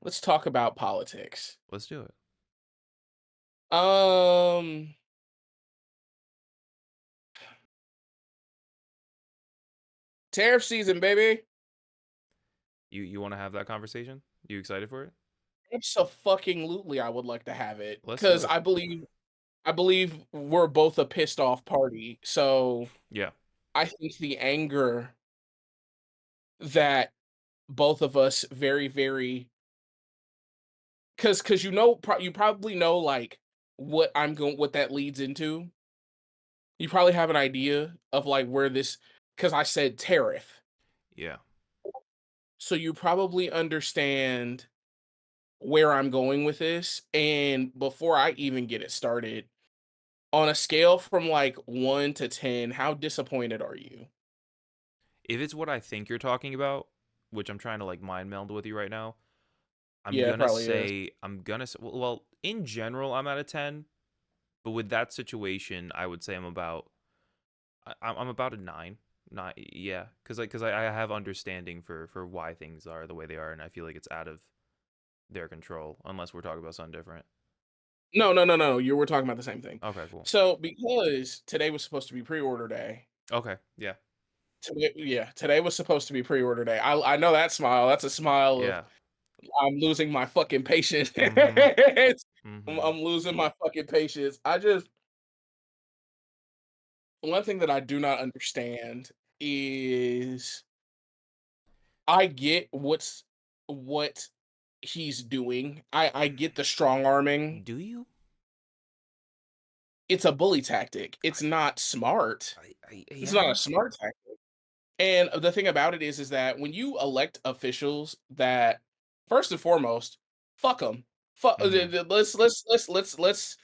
Let's talk about politics. Let's do it. Um, Tariff season, baby. You want to have that conversation? You excited for it? Absolutely, I would like to have it Let's do because it. I believe we're both a pissed off party. So Yeah. I think the anger that both of us because you probably know like what that leads into. You probably have an idea of like where this because I said tariff. Yeah. So you probably understand where I'm going with this. And before I even get it started, on a scale from like 1 to 10, how disappointed are you? If it's what I think you're talking about, which I'm trying to like mind meld with you right now, Yeah, it probably is. I'm gonna say well, in general I'm at a 10, but with that situation, I would say I'm about a 9. Not yeah, cuz I have understanding for why things are the way they are, and I feel like it's out of their control unless we're talking about something different. No, no, no, no. You were talking about the same thing. Okay, cool. So because today was supposed to be pre-order day. Okay, yeah. Today was supposed to be pre-order day. I know that smile. That's a smile of Yeah. I'm losing my fucking patience. Mhm. Mhm. I'm losing my fucking patience. I just one thing that I do not understand is I get what he's doing. I get the strong arming. Do you? It's a bully tactic. I It's not smart. It's not a yeah. smart tactic. And the thing about it is that when you elect officials that first and foremost, fuck them. Fuck. Mhm. Let's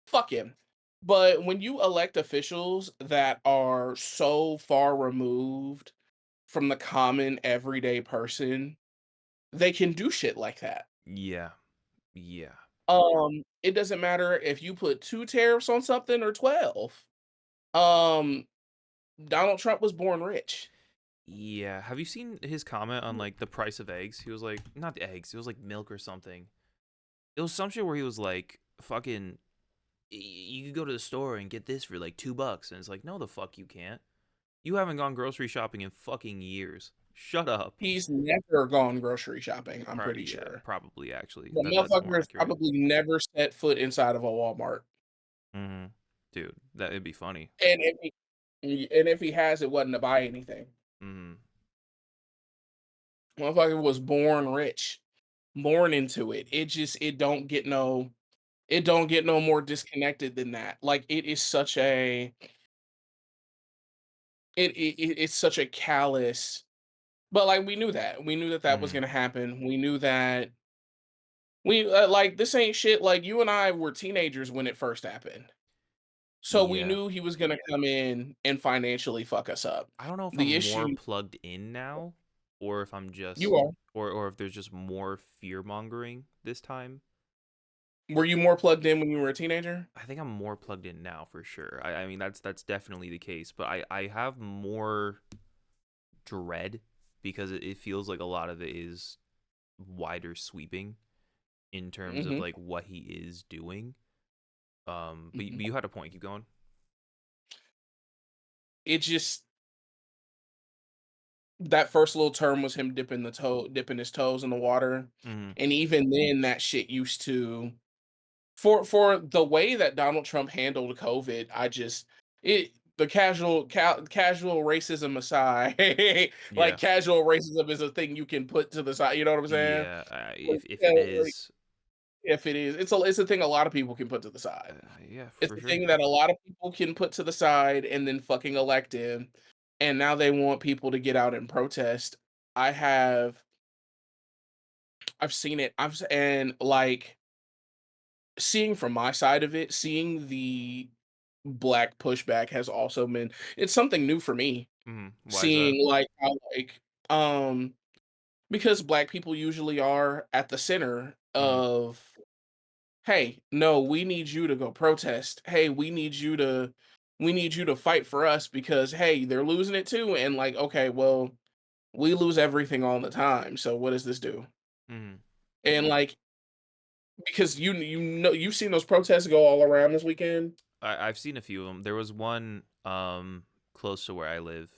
fuck him. But when you elect officials that are so far removed from the common everyday person, they can do shit like that. Yeah. Yeah. It doesn't matter if you put 2 tariffs on something or 12. Um, Donald Trump was born rich. Yeah. Have you seen his comment on like the price of eggs? He was like, not the eggs, it was like milk or something. It was some shit where he was like, fucking, you could go to the store and get this for like $2. And it's like, no, the fuck you can't. You haven't gone grocery shopping in fucking years. Shut up. He's never gone grocery shopping, I'm pretty Yeah, sure. probably actually. The That's more motherfucker has accurate. probably never set foot inside of a Walmart, Mm-hmm. Dude, that'd be funny. and if he has, it wasn't to buy anything. Mm-hmm. Motherfucker was born rich, born into it. It don't get no more disconnected than that. Like, it is such a it's such a callous but, like, we knew that. We knew that that was Mm-hmm. gonna happen. We knew that like, this ain't shit like, you and I were teenagers when it first happened. So we Yeah. knew he was gonna come in and financially fuck us up. I don't know if I'm The more issue plugged in now or if I'm you just are. or if there's just more fear mongering this time. Were you more plugged in when you were a teenager? I think I'm more plugged in now for sure. I mean that's definitely the case, but I have more dread because it feels like a lot of it is wider sweeping in terms of Mhm, like what he is doing. But mhm. you had a point. Keep going. It just that first little term was him dipping his toes in the water, Hmm. and even then, that shit used to for the way that Donald Trump handled COVID, I just it the casual racism aside, like, Yeah, casual racism is a thing you can put to the side, you know what I'm saying? yeah. Like, If it like, is, if it is, it's a thing a lot of people can put to the side. yeah, It's for a sure. thing that a lot of people can put to the side and then fucking elect him, and now they want people to get out and protest. I have I've seen it. And like seeing from my side of it, seeing the black pushback has also been it's something new for me. Why is that? Seeing like how like um because black people usually are at the center Hmm. of hey, no, we need you to go protest. Hey, we need you to fight for us because hey, they're losing it too. And like, okay, well, we lose everything all the time. So what does this do? Hmm. And like because you've seen those protests go all around this weekend. I've seen a few of them. There was one close to where I live.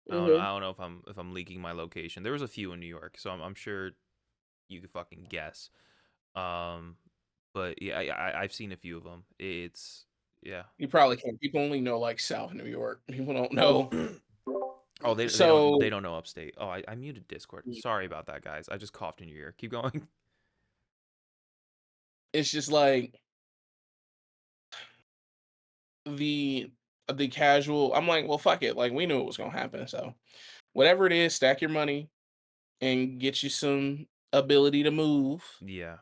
Hmm. I don't know if I'm leaking my location. There was a few in New York, so I'm sure you could fucking guess. Um, but yeah, I've seen a few of them. It's yeah. You probably can't. People only know like South New York. People don't know. Oh, they So don't know upstate. Oh, I muted Discord. Sorry about that, guys. I just coughed in your ear. Keep going. it's just like the the casual. I'm like, well, fuck it. Like we knew it was gonna happen. So whatever it is, stack your money and get you some ability to move Yeah,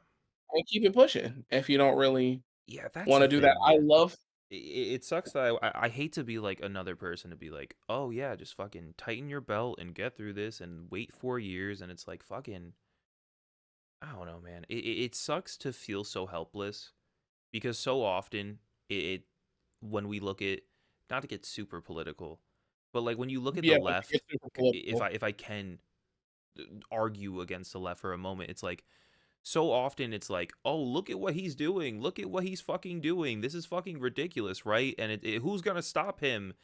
and keep it pushing. If you don't really yeah. That's want the to do that, thing, I man. love. It sucks that I hate to be like another person to be like, oh yeah, just fucking tighten your belt and get through this and wait 4 years, and it's like fucking I don't know, man. It sucks to feel so helpless because so often it when we look at not to get super political, but like when you look at the Yeah, but to get left, super if political. I can argue against the left for a moment, it's like so often it's like, oh, look at what he's doing, look at what he's fucking doing. This is fucking ridiculous, right? And who's gonna stop him?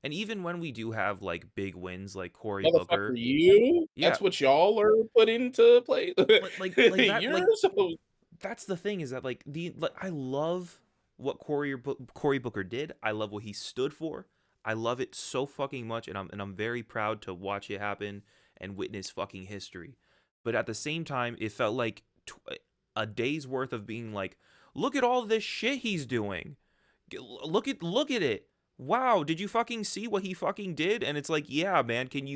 And even when we do have like big wins, like Cory Motherfucker, Booker, you? yeah, That's what y'all are put into play? like that, You're so that's the thing is that I love what Cory Booker did. I love what he stood for. I love it so fucking much, and I'm very proud to watch it happen and witness fucking history. But at the same time, it felt like a day's worth of being like, look at all this shit he's doing. Look at it. Wow, did you fucking see what he fucking did? And it's like, yeah, man, can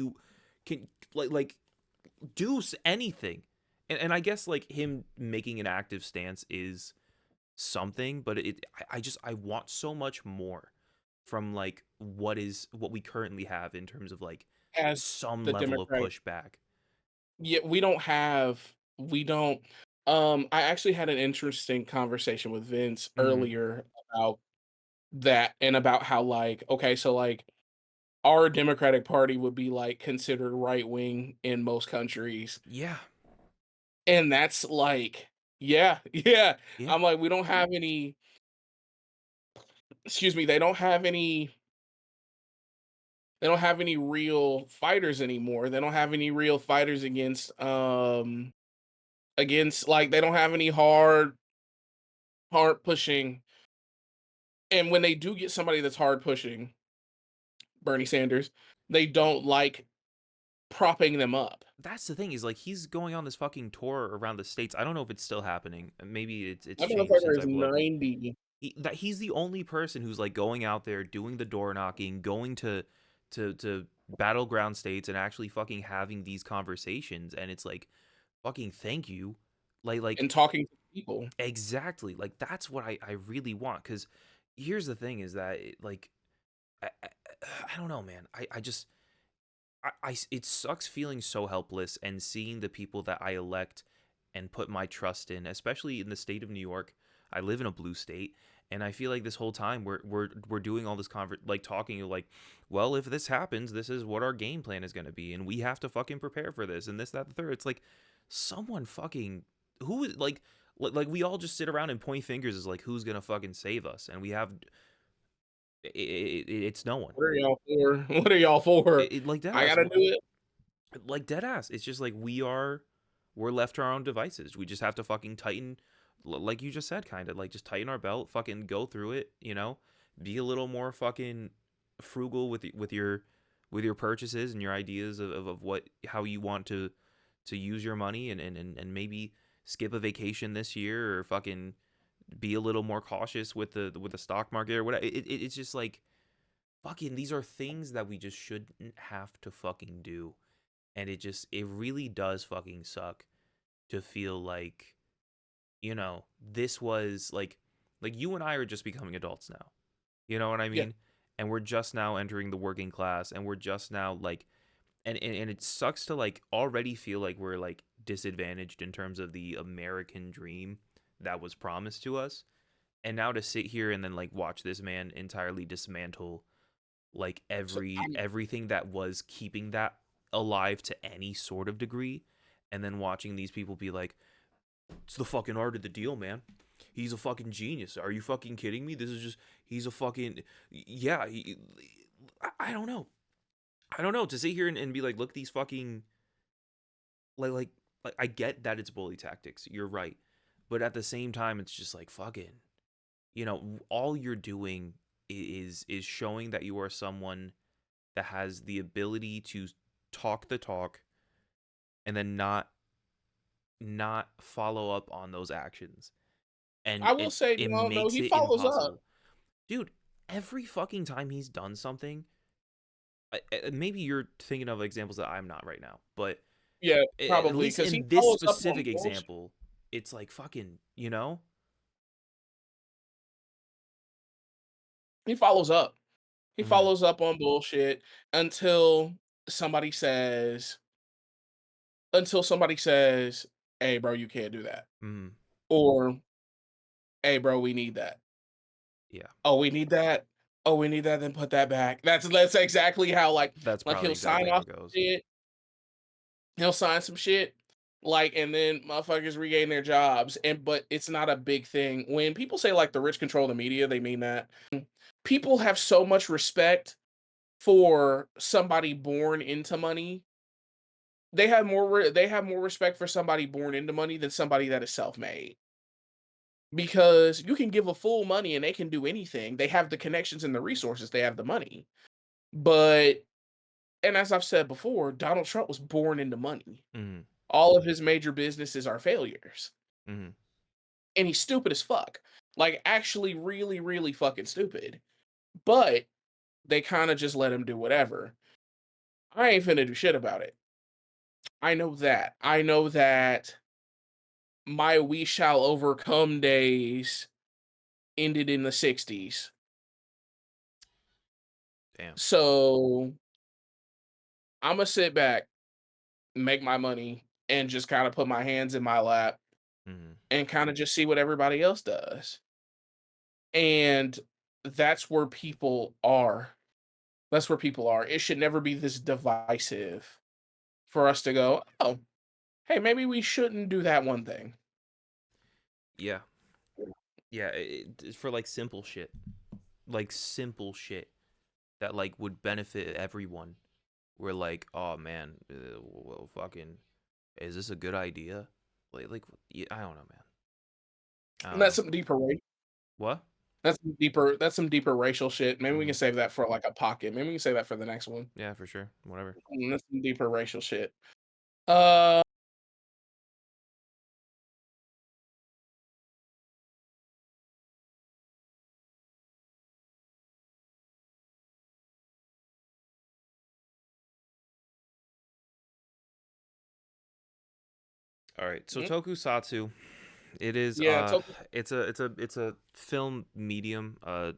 like do anything? And I guess like him making an active stance is something, but I want so much more from like what we currently have in terms of like as some the level of Democratic. pushback. Yeah, we don't I actually had an interesting conversation with Vince Mm, earlier about that and about how like okay, so like our Democratic Party would be like considered right wing in most countries. yeah, And that's like yeah, yeah. yeah, I'm like we don't have any excuse me, they don't have any real fighters anymore. They don't have any real fighters against like they don't have any hard pushing. And when they do get somebody that's hard pushing, Bernie Sanders, they don't like propping them up. that's the thing is like he's going on this fucking tour around the states. I don't know if it's still happening. Maybe it's That changed motherfucker since is I've looked. 90 He's the only person who's like going out there doing the door knocking, going to battleground states and actually fucking having these conversations, and it's like fucking thank you. Like and talking to people. exactly. Like that's what I really want cuz here's the thing is that like I, I, I don't know, man. I just it sucks feeling so helpless and seeing the people that I elect and put my trust in, especially in the state of New York. I live in a blue state, and I feel like this whole time we're doing all this like talking like, well, if this happens, this is what our game plan is going to be, and we have to fucking prepare for this and this that the third. It's like someone fucking who is like we all just sit around and point fingers as like who's gonna fucking save us, and we have it's no one. What are y'all for? What are y'all for? Like that I ass gotta do it. like dead ass. It's just like we're left to our own devices. We just have to fucking tighten, like you just said, kind of like just tighten our belt, fucking go through it. Be a little more fucking frugal with your purchases and your ideas of what how you want to use your money and maybe skip a vacation this year or fucking be a little more cautious with the stock market or whatever. It's just like fucking these are things that we just shouldn't have to fucking do, and it really does fucking suck to feel like this was like you and I are just becoming adults now, you know what I Yeah. mean, and we're just now entering the working class, and we're just now like and it sucks to like already feel like we're like disadvantaged in terms of the American dream that was promised to us, and now to sit here and then like watch this man entirely dismantle like So everything that was keeping that alive to any sort of degree, and then watching these people be like, It's the fucking art of the deal, man. He's a fucking genius. Are you fucking kidding me? This is just, he's a fucking, yeah. I don't know. I don't know. To sit here and be like, look, these fucking, like, like, like, I get that it's bully tactics. You're right. But at the same time, it's just like, fucking, all you're doing is showing that you are someone that has the ability to talk the talk and then not follow up on those actions. And I will it say, it no, no, makes he it follows up. impossible. Dude, every fucking time he's done something, maybe you're thinking of examples that I'm not right now, but Yeah, at probably least because he in this follows up on specific bullshit. example, it's like fucking, He follows up. He Mhm, follows up on bullshit until somebody says, until somebody says, "Hey, bro, you can't do that," mhm, or "Hey, bro, we need that." yeah. Oh, we need that. Oh, we need that. Then put that back. That's exactly how That's like probably he'll sign exactly how off it goes. shit. He'll sign some shit, like, and then motherfuckers regain their jobs. And but it's not a big thing. When people say like the rich control the media, they mean that. People have so much respect for somebody born into money. They have more respect for somebody born into money than somebody that is self-made. Because you can give a fool money and they can do anything. They have the connections and the resources. They have the money. But and as I've said before, Donald Trump was born into money. Mhm, All of his major businesses are failures. mhm. And he's stupid as fuck. Like actually really, really fucking stupid. But they kind of just let him do whatever. I ain't finna do shit about it. I know that. I know that my we shall overcome days ended in the 60s. Damn. So I'm gonna sit back, make my money, and just kind of put my hands in my lap Mhm. and kind of just see what everybody else does. And that's where people are. That's where people are. It should never be this divisive for us to go, oh, hey, maybe we shouldn't do that one thing. Yeah. Yeah, for like simple shit. Like simple shit that like would benefit everyone. We're like, "Oh man, well fucking is this a good idea?" Like yeah, I don't know, man. I And don't that's know. some deeper What? that's some deeper racial shit. Maybe we Mhm. can save that for like a pocket. Maybe we can save that for the next one. Yeah, for sure. Whatever. That's some deeper racial shit. Uh All right. So mm, Tokusatsu, it is yeah, it's a film medium.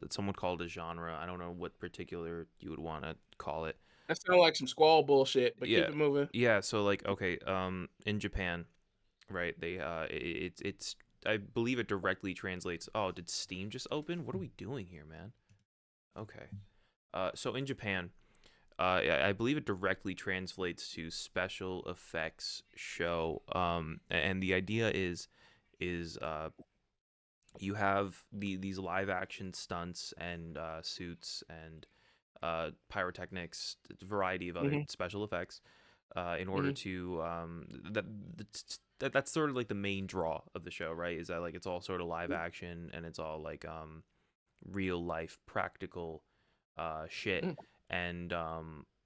Someone called a genre. I don't know what particular you would want to call it. that sounds like some squall bullshit, but Yeah. keep it moving. Yeah, so like okay, in Japan, right? They it's I believe it directly translates. Oh, did Steam just open? What are we doing here, man? Okay. So in Japan, I believe it directly translates to special effects show. And the idea is you have these live action stunts and suits and pyrotechnics, variety of other Mhm, special effects, in order mhm, to that's sort of like the main draw of the show, right? Is that like it's all sort of live action and it's all like real life practical shit, mm. and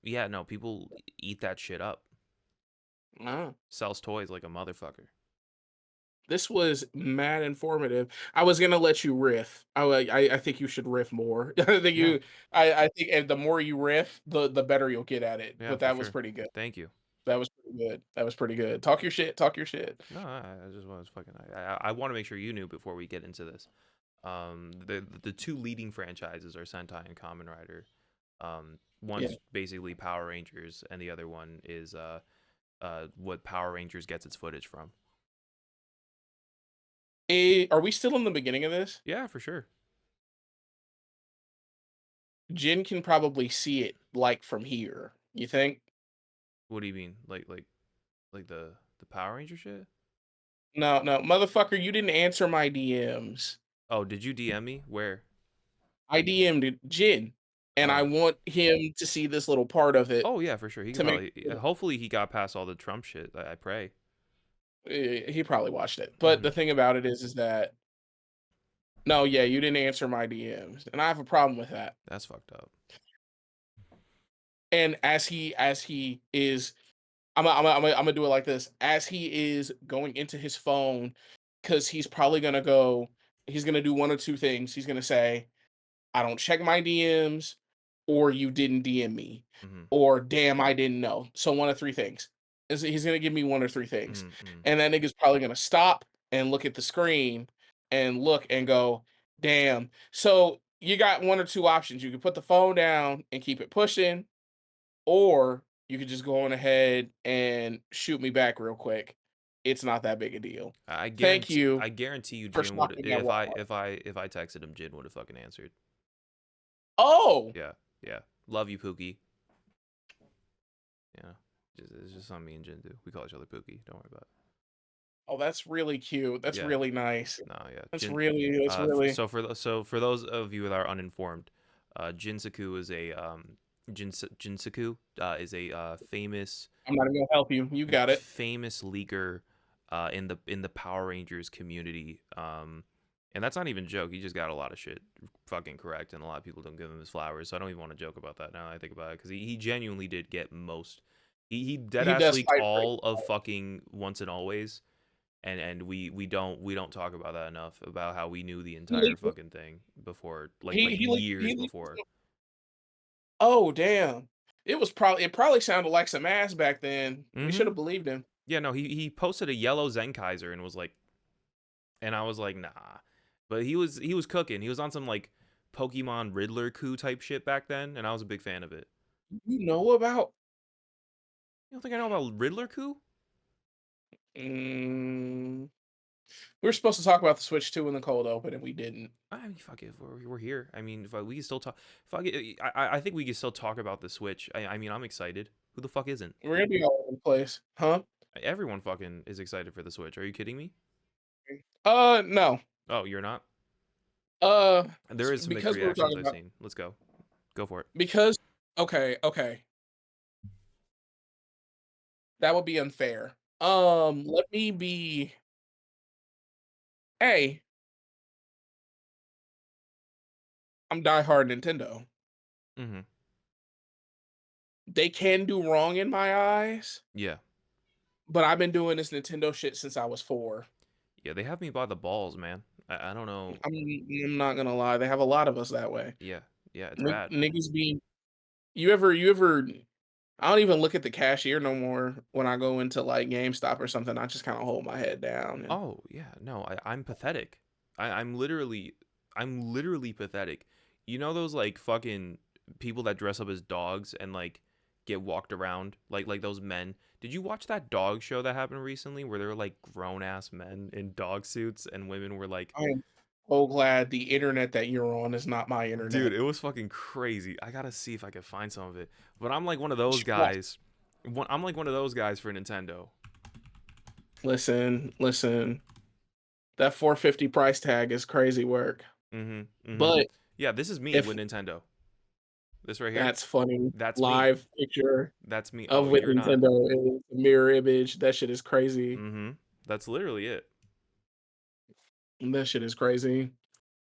yeah, no, people eat that shit up. Ah. Sells toys like a motherfucker. This was mad informative. I was gonna let you riff. I think you should riff more. Yeah, I think and the more you riff, the better you'll get at it. yeah, But for that was sure. pretty good. Thank you. That was pretty good. That was pretty good. Talk your shit. Talk your shit. No, I just was fucking. I want to make sure you knew before we get into this. The two leading franchises are Sentai and Kamen Rider. Yeah. One's basically Power Rangers, and the other one is what Power Rangers gets its footage from. Are we still in the beginning of this? Yeah, for sure. Jin can probably see it like from here. You think? What do you mean? Like the Power Ranger shit? No, no, motherfucker, you didn't answer my DMs. Oh, did you DM me? Where? I DM'd Jin, and I Oh. want him to see this little part of it Oh yeah, for sure. He could to make probably. sure Hopefully, he got past all the Trump shit. I pray. he probably watched it. But Hmm. the thing about it is that no, yeah, you didn't answer my DMs, and I have a problem with that. That's fucked up. And as he is, I'm gonna do it like this. As he is going into his phone, because he's probably gonna go. He's gonna do one or two things. He's gonna say, "I don't check my DMs," or "You didn't DM me," Hmm. or "Damn, I didn't know." So one of three things. He's gonna give me one or three things, Hmm. Hmm. and that nigga's probably gonna stop and look at the screen and look and go, "Damn." So you got one or two options. You can put the phone down and keep it pushing, or you could just go on ahead and shoot me back real quick. It's not that big a deal. I Thank guarantee. you I guarantee you, for Jin would. stopping at If I Walmart. if I if I texted him, Jin would have fucking answered. Oh, Yeah. Yeah. Love you, Pookie. Yeah. It's just something me and Jin do. We call each other Pookie. Don't worry about it. oh, that's really cute. That's Yeah. really nice. No. Yeah. That's Jin. really, that's really. So for those of you that are uninformed, Jinsaku is a Jinsaku is a famous I'm not even gonna help you. You got it. famous leaker in the Power Rangers community. And that's not even a joke. He just got a lot of shit fucking correct, and a lot of people don't give him his flowers. So I don't even want to joke about that now that I think about it, because he genuinely did get most. He dead He ass does leaked fight for all of fucking Once and Always, and we don't talk about that enough, about how we knew the entire it. fucking thing before, like He years leaked. before. Oh damn! It probably sounded like some ass back then. We should Mm-hmm. have believed him. Yeah, no, he posted a yellow Zenkaiser and was like, and I was like, nah. But he was cooking. He was on some like Pokemon Riddler coup type shit back then, and I was a big fan of it. You know about? You don't think I know about Riddler coup? Mm, we were supposed to talk about the Switch 2 in the cold open, and we didn't. I mean, fuck it, we're here. I mean, we can still talk. Fuck it, I think we can still talk about the Switch. I mean, I'm excited. Who the fuck isn't? We're gonna be all over the place, huh? Everyone fucking is excited for the Switch. Are you kidding me? No. Oh, you're not? There is some mixed Because we were reactions talking I've about seen. Let's go. Go for it. because. Okay, okay, that would be unfair. Let me be. Hey, I'm diehard Nintendo. Mm-hmm. They can do wrong in my eyes, Yeah. but I've been doing this Nintendo shit since I was 4. Yeah, they have me by the balls, man. I don't know. I'm not gonna lie. They have a lot of us that way. Yeah. Yeah, it's bad. Niggas being. You ever? I don't even look at the cashier no more when I go into like GameStop or something. I just kind of hold my head down and Oh yeah, no, I'm pathetic. I'm literally pathetic. You know those like fucking people that dress up as dogs and like get walked around like those men. Did you watch that dog show that happened recently where there were like grown ass men in dog suits and women were like, I am so glad the internet that you're on is not my dude, internet. it was fucking crazy. I gotta see if I can find some of it. But I'm like one of those Trust. guys. I'm like one of those guys for Nintendo. Listen, listen. That 450 price tag is crazy work. Mm-hmm. Mm-hmm. But Yeah, this is me if with Nintendo. This right here. that's funny, That's me. live picture That's me. of Oh, with you're not. Nintendo is a mirror image. That shit is crazy. Mm-hmm. That's literally it. That shit is crazy.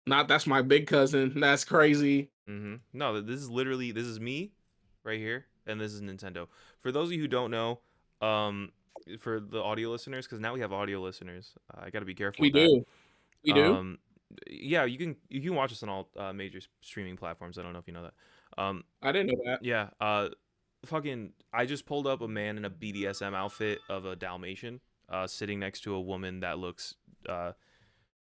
Not that's my big cousin. That's crazy. Mm-hmm. No, this is me right here, and this is Nintendo. For those of you who don't know, um, for the audio listeners, because now we have audio listeners, I got to be careful We with that. do. We do. Um, yeah, you can watch us on all major streaming platforms. I don't know if you know that. I didn't know that. Yeah. Fucking, I just pulled up a man in a BDSM outfit of a Dalmatian, sitting next to a woman that looks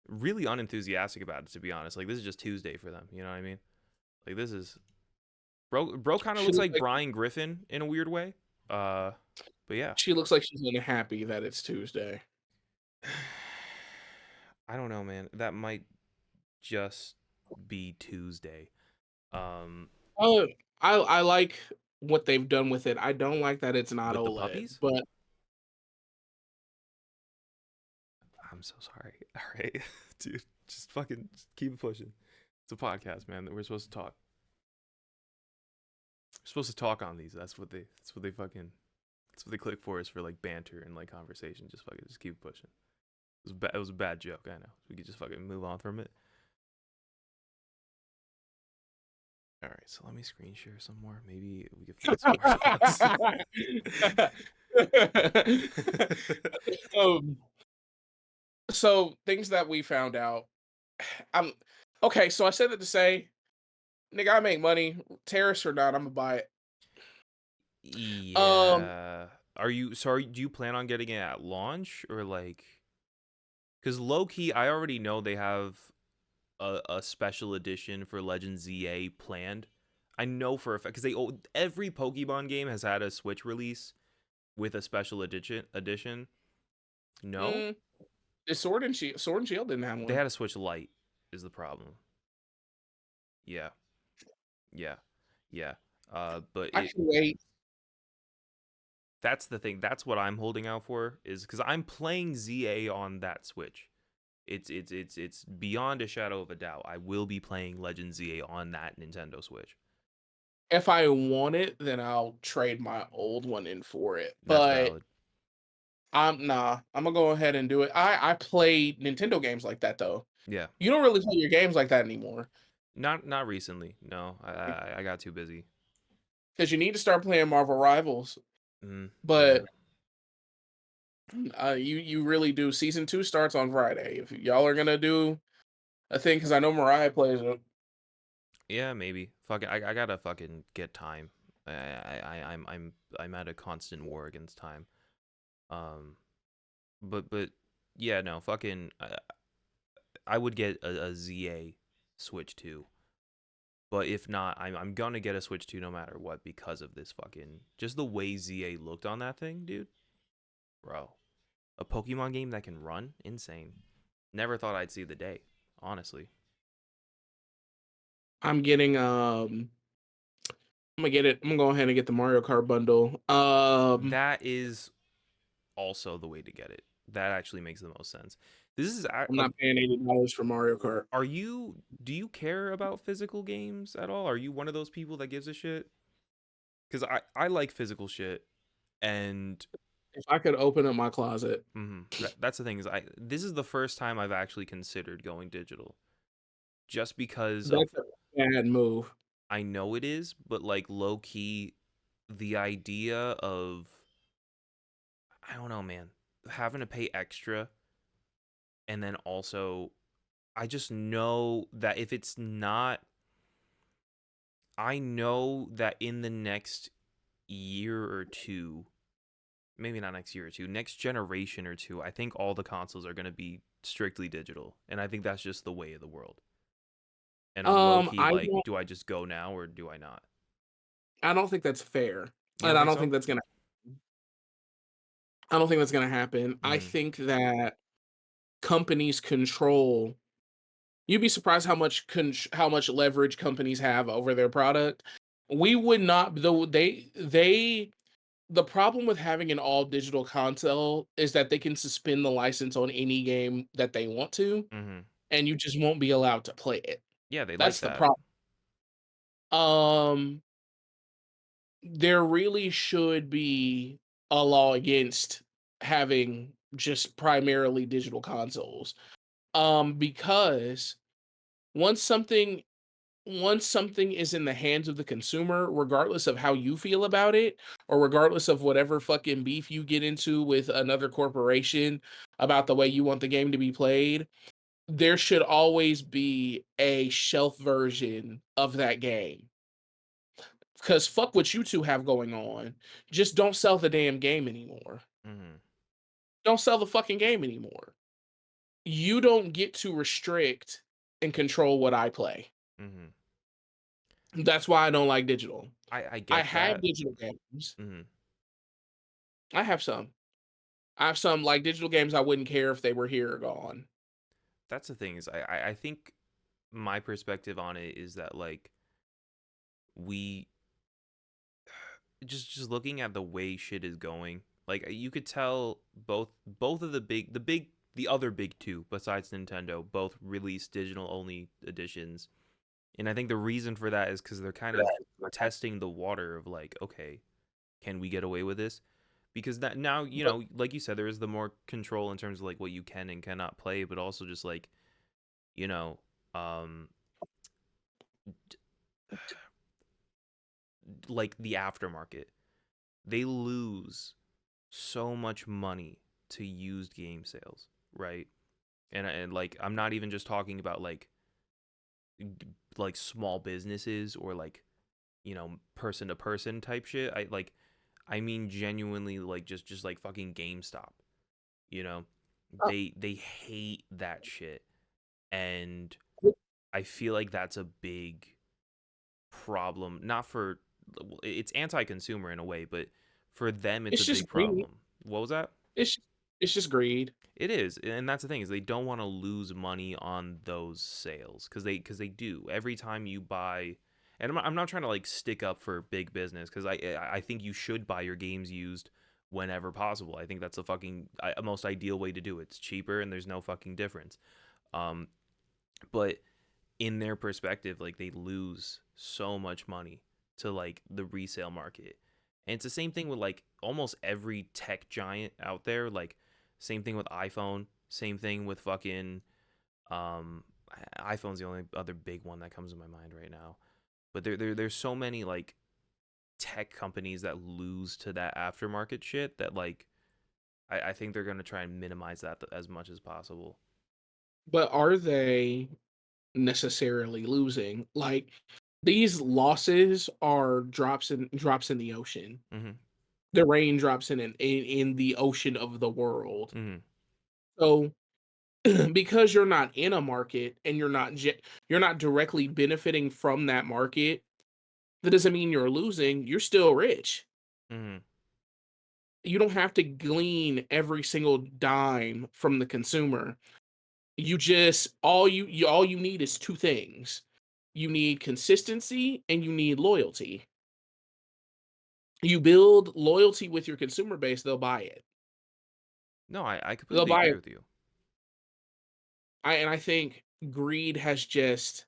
really unenthusiastic about it, to be honest. Like, this is just Tuesday for them, you know what I mean? Like, this is bro kind of She looks looks like like Brian Griffin in a weird way. But yeah. she looks like she's unhappy that it's Tuesday. I don't know, man. That might just be Tuesday. Um Oh, I like what they've done with it. I don't like that it's not with the OLED, puppies? but I'm so sorry. All right, dude, just fucking keep it pushing. It's a podcast, man. That we're supposed to talk. We're supposed to talk on these. That's what they. That's what they fucking. That's what they click for, is for like banter and like conversation. Just fucking just keep it pushing. It was a bad joke. I know. We could just fucking move on from it. All right, so let me screen share some more. Maybe we could find some more thoughts. um, so things that we found out. I'm okay. So I said that to say, nigga, I make money, terrorist or not, I'm gonna buy it. Um, Yeah. Are you sorry? Do you plan on getting it at launch or like? Because low key, I already know they have a special edition for Legend ZA planned. I know for a fact because every Pokemon game has had a Switch release with a special edition. No, mm, the Sword and Shield didn't have they one. had a Switch Lite. Is the problem? Yeah, yeah, yeah. But I can wait. that's the thing. That's what I'm holding out for, is because I'm playing ZA on that Switch. It's beyond a shadow of a doubt. I will be playing Legend ZA on that Nintendo Switch. If I want it, then I'll trade my old one in for it. That's But valid. I'm gonna go ahead and do it. I play Nintendo games like that though. Yeah. You don't really play your games like that anymore Not recently. No, I got too busy. because you need to start playing Marvel Rivals. Yeah. But you really do. Season 2 starts on Friday. If y'all are gonna do a thing, because I know Mariah plays it. Yeah, maybe. Fuck it. I gotta fucking get time. I'm at a constant war against time. Um, but yeah, no, fucking. I would get a ZA Switch 2. But if not, I'm gonna get a Switch 2 no matter what, because of this fucking, just the way ZA looked on that thing, dude. Bro, a Pokemon game that can run, insane. Never thought I'd see the day, honestly. I'm getting I'm gonna get it. I'm gonna go ahead and get the Mario Kart bundle. That is also the way to get it. That actually makes the most sense. This is I'm not paying $80 for Mario Kart. do you care about physical games at all? Are you one of those people that gives a shit? Because I like physical shit, and If I could open up my closet, that's the thing, is this is the first time I've actually considered going digital, just because of, that's a bad move. I know it is, but like low key, the idea of, I don't know, man, having to pay extra, and then also I just know that if it's not, I know that in the next year or two, maybe not next year or two, next generation or two, I think all the consoles are going to be strictly digital. And I think that's just the way of the world. And I'm low key I like, don't do I just go now or do I not? I don't think that's fair. You And don't I think don't so? think that's gonna I don't think that's gonna happen. I Mm think that companies control. You'd be surprised how much how much leverage companies have over their product. We would not though they the problem with having an all digital console is that they can suspend the license on any game that they want to, hmm. Mm hmm. and you just won't be allowed to play it. Yeah, they like That's the that. problem. Um, there really should be a law against having just primarily digital consoles. Because once something once something is in the hands of the consumer, regardless of how you feel about it, or regardless of whatever fucking beef you get into with another corporation about the way you want the game to be played, there should always be a shelf version of that game. Because fuck what you two have going on. Just don't sell the damn game anymore. Mm hmm. Don't sell the fucking game anymore. You don't get to restrict and control what I play. Mm hmm. That's why I don't like digital. I I get have that. digital games. Mm hmm. I have some. I have some like digital games I wouldn't care if they were here or gone. That's the thing, is I think my perspective on it is that like, we just looking at the way shit is going, like you could tell both of the big the other big two besides Nintendo both release digital only editions. And I think the reason for that is because they're kind of testing the water of like, okay, can we get away with this? Because that now, But like you said, there is the more control in terms of like what you can and cannot play, but also just like, you know, um, like the aftermarket. They lose so much money to used game sales, right? And like I'm not even just talking about like small businesses or like person to person type shit. I mean genuinely like just like fucking GameStop, you know. uh, They hate that shit, and I feel like that's a big problem. Not for it's anti-consumer in a way, but for them it's a it's big just greed. problem. What was that? It's it's just greed. It is, and that's the thing is they don't want to lose money on those sales because they do every time you buy. And I'm not trying to like stick up for big business because I think you should buy your games used whenever possible. I think that's a fucking a most ideal way to do it. It's cheaper and there's no fucking difference. Um, but in their perspective, like they lose so much money to like the resale market. And it's the same thing with like almost every tech giant out there. Like same thing with iPhone, same thing with fucking um iPhone's the only other big one that comes to my mind right now. But there's so many like tech companies that lose to that aftermarket shit that like I think they're gonna try and minimize that as much as possible. But are they necessarily losing? Like these losses are drops in the ocean. Mhm. The raindrops in the ocean of the world. Mhm. So because you're not in a market and you're not directly benefiting from that market, that doesn't mean you're losing. You're still rich. Mhm. You don't have to glean every single dime from the consumer. You just all you need is two things. You need consistency and you need loyalty. You build loyalty with your consumer base, they'll buy it. No, I They'll completely buy agree it. with you. I think greed has just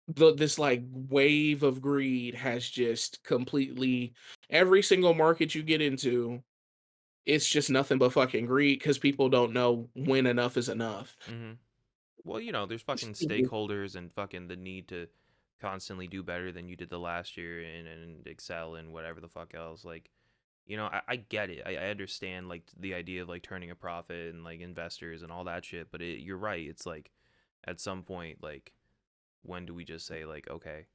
this like wave of greed has just completely every single market you get into, it's just nothing but fucking greed because people don't know when enough is enough. Mhm. Well, there's fucking Mhm. stakeholders and fucking the need to constantly do better than you did the last year and excel and whatever the fuck else. Like, I get it. I understand like the idea of like turning a profit and like investors and all that shit. But you're right. It's like at some point, like, when do we just say like, okay,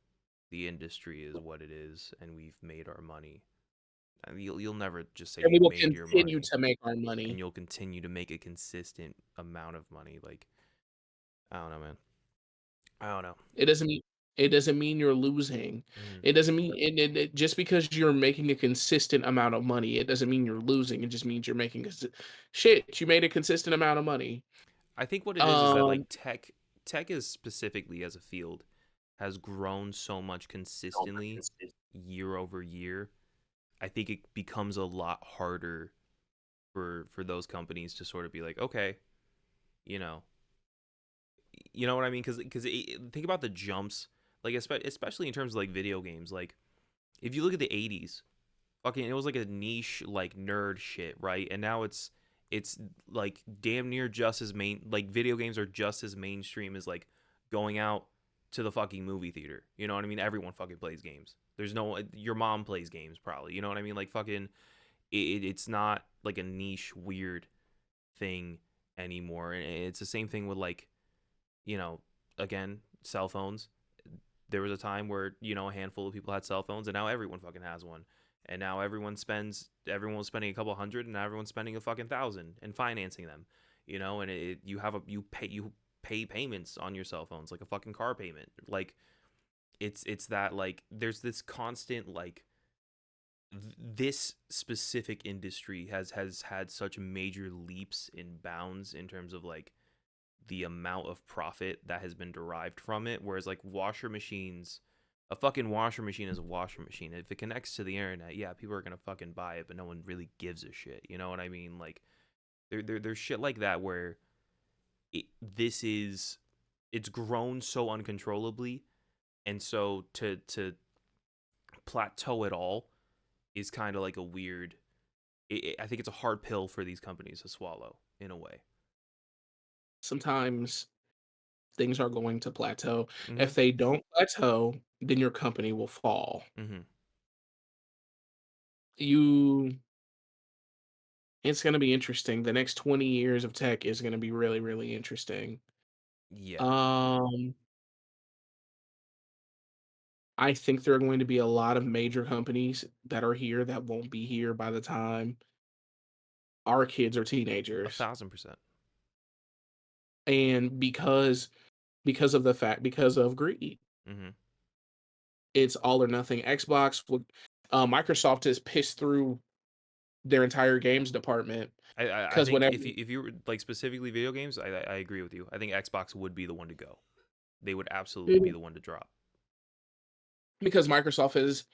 the industry is what it is and we've made our money. I mean, you'll never just say And we you've will made your continue money to make our and money. you'll continue to make a consistent amount of money. Like, I don't know, man. I don't know. It doesn't mean it doesn't mean you're losing. Mhm. It doesn't mean just because you're making a consistent amount of money, it doesn't mean you're losing. It just means you're making shit. You made a consistent amount of money. I think what it is that like Um, tech is specifically as a field has grown so much consistently year over year. I think it becomes a lot harder for those companies to sort of be like, okay, you know, you know what I mean? Because think about the jumps, like especially in terms of like video games. Like if you look at the '80s, fucking it was like a niche like nerd shit, right? And now it's like damn near just as main like video games are just as mainstream as like going out to the fucking movie theater. You know what I mean? Everyone fucking plays games. There's no your mom plays games probably. You know what I mean? Like fucking it's not like a niche weird thing anymore. And it's the same thing with like, you know, again, cell phones. There was a time where a handful of people had cell phones, and now everyone fucking has one. And now everyone was spending a couple hundred, and now everyone's spending a fucking thousand and financing them. And you pay payments on your cell phones like a fucking car payment. Like it's that like there's this constant like this specific industry has had such major leaps and bounds in terms of like the amount of profit that has been derived from it. Whereas like washer machines, a fucking washer machine is a washer machine. If it connects to the internet, yeah, people are gonna fucking buy it, but no one really gives a shit. You know what I mean? Like There's shit like that where this is it's grown so uncontrollably, and so to plateau it all is kind of like a weird. I think it's a hard pill for these companies to swallow in a way. Sometimes things are going to plateau. Mm-hmm. If they don't plateau, then your company will fall. Mm-hmm. You It's gonna be interesting. The next 20 years of tech is gonna be really, really interesting. Yeah. Um, I think there are going to be a lot of major companies that are here that won't be here by the time our kids are A teenagers. thousand percent. And because of greed. Mm-hmm. It's all or nothing. Microsoft has pissed through their entire games department I because think whenever if you were like specifically video games, I agree with you. I think Xbox would be the one to go. They would absolutely be the one to drop. because Microsoft has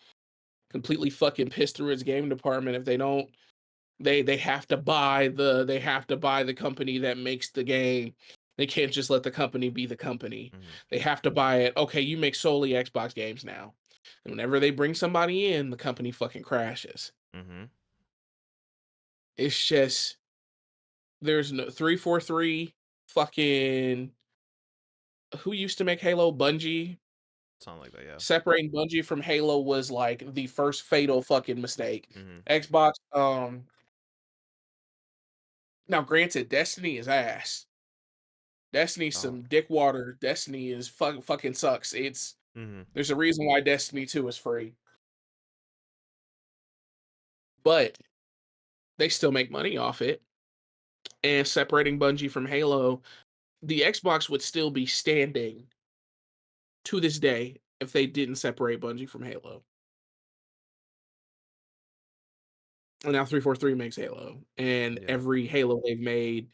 completely fucking pissed through its game department. If they don't, they have to buy the company that makes the game. They can't just let the company be the company. Mm-hmm. They have to buy it. Okay, you make solely Xbox games now. And whenever they bring somebody in, the company fucking crashes. Mm-hmm. It's just there's no 343 fucking who used to make Halo? Bungie. Something like that, yeah. Separating Bungie from Halo was like the first fatal fucking mistake. Mm-hmm. Xbox, now granted, Destiny is ass. Destiny's Oh. some dick water. Destiny is fucking sucks. Mm-hmm. There's a reason why Destiny 2 is free. But they still make money off it. And separating Bungie from Halo, the Xbox would still be standing to this day if they didn't separate Bungie from Halo. And now 343 makes Halo. And Yeah. every Halo they've made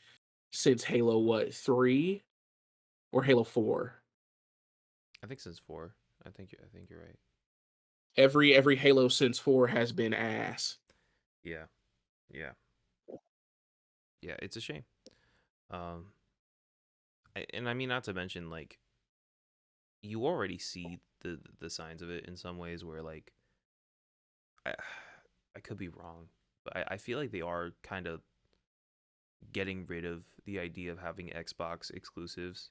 since Halo what, 3 or Halo 4? I think since 4. I think you're right. Every Halo since 4 has been ass. Yeah. Yeah. Yeah, it's a shame. Um and I mean, not to mention, like, you already see the signs of it in some ways where, like, I I could be wrong, but I feel like they are kind of getting rid of the idea of having Xbox exclusives.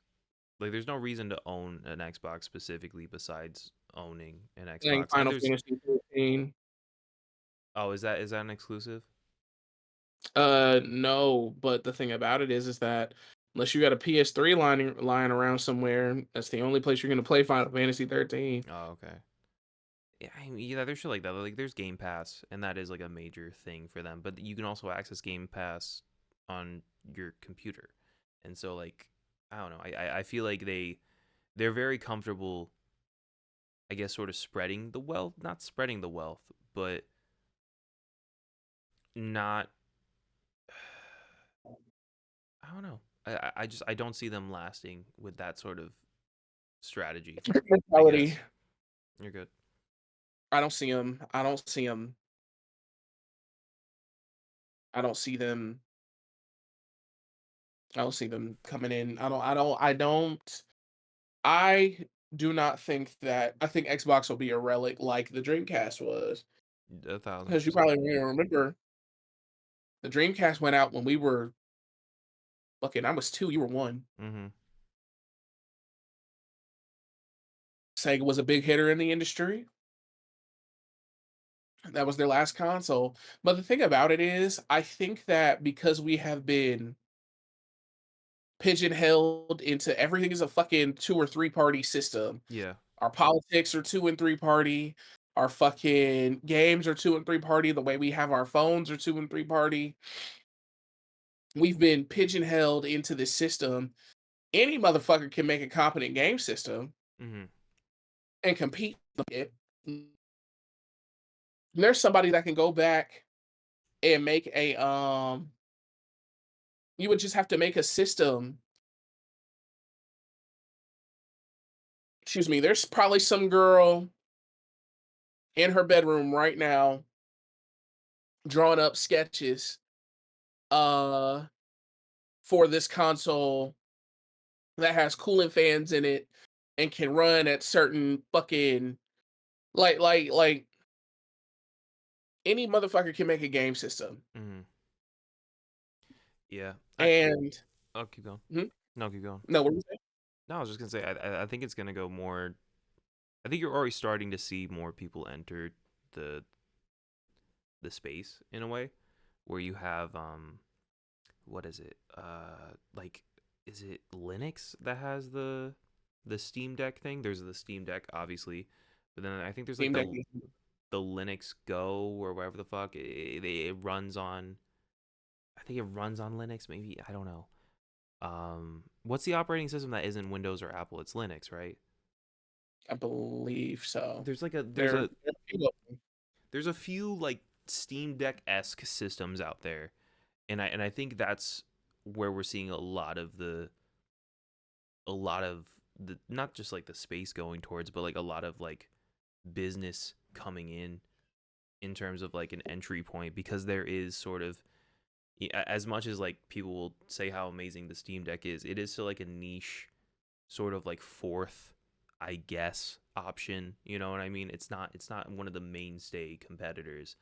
Like, there's no reason to own an Xbox specifically besides owning an Playing Xbox. And Final there's Fantasy 15. oh, is that an exclusive? No, but the thing about it is that unless you got a PS3 lying around somewhere, that's the only place you're gonna play Final Fantasy 13. Oh, okay. Yeah, I mean, yeah, there's shit like that. Like, there's Game Pass, and that is like a major thing for them. But you can also access Game Pass on your computer, and so, like, I don't know. I feel like they're very comfortable, I guess, sort of spreading the wealth, not spreading the wealth, but not. I don't know. I don't see them lasting with that sort of strategy. I Mentality. guess you're good. I don't see them. I don't see them. I don't see them coming in. I do not think that. I think Xbox will be a relic like the Dreamcast was, A thousand because you percent. probably remember the Dreamcast went out when we were fucking. I was 2, you were 1. Mm-hmm. Sega was a big hitter in the industry. That was their last console. But the thing about it is, I think that because we have been pigeonholed into everything is a fucking 2 or 3 party system. Yeah. Our politics are 2 and 3 party. Our fucking games are 2 and 3 party. The way we have our phones are 2 and 3 party. We've been pigeonholed into this system. Any motherfucker can make a competent game system Mm-hmm. and compete with it. There's somebody that can go back and make a you would just have to make a system. Excuse me, there's probably some girl in her bedroom right now drawing up sketches for this console that has cooling fans in it and can run at certain fucking like any motherfucker can make a game system. Mm-hmm. Yeah. And I'll keep going. hmm? No, keep going. No, what are you saying? No, I was just gonna say I think it's gonna go more. I think you're already starting to see more people enter the the space in a way where you have what is it like is it Linux that has the Steam Deck thing? There's the Steam Deck obviously, but then I think there's like Steam Deck. the Linux Go or whatever the fuck it runs on. I think it runs on Linux, maybe, I don't know. What's the operating system that isn't Windows or Apple? It's Linux, right? I believe so. There's like a There, there's a few like Steam Deck esque systems out there, and I think that's where we're seeing a lot of the not just like the space going towards, but like a lot of like business coming in terms of like an entry point, because there is sort of, as much as like people will say how amazing the Steam Deck is, it is still like a niche sort of like fourth, I guess, option. You know what I mean? It's not one of the mainstay competitors,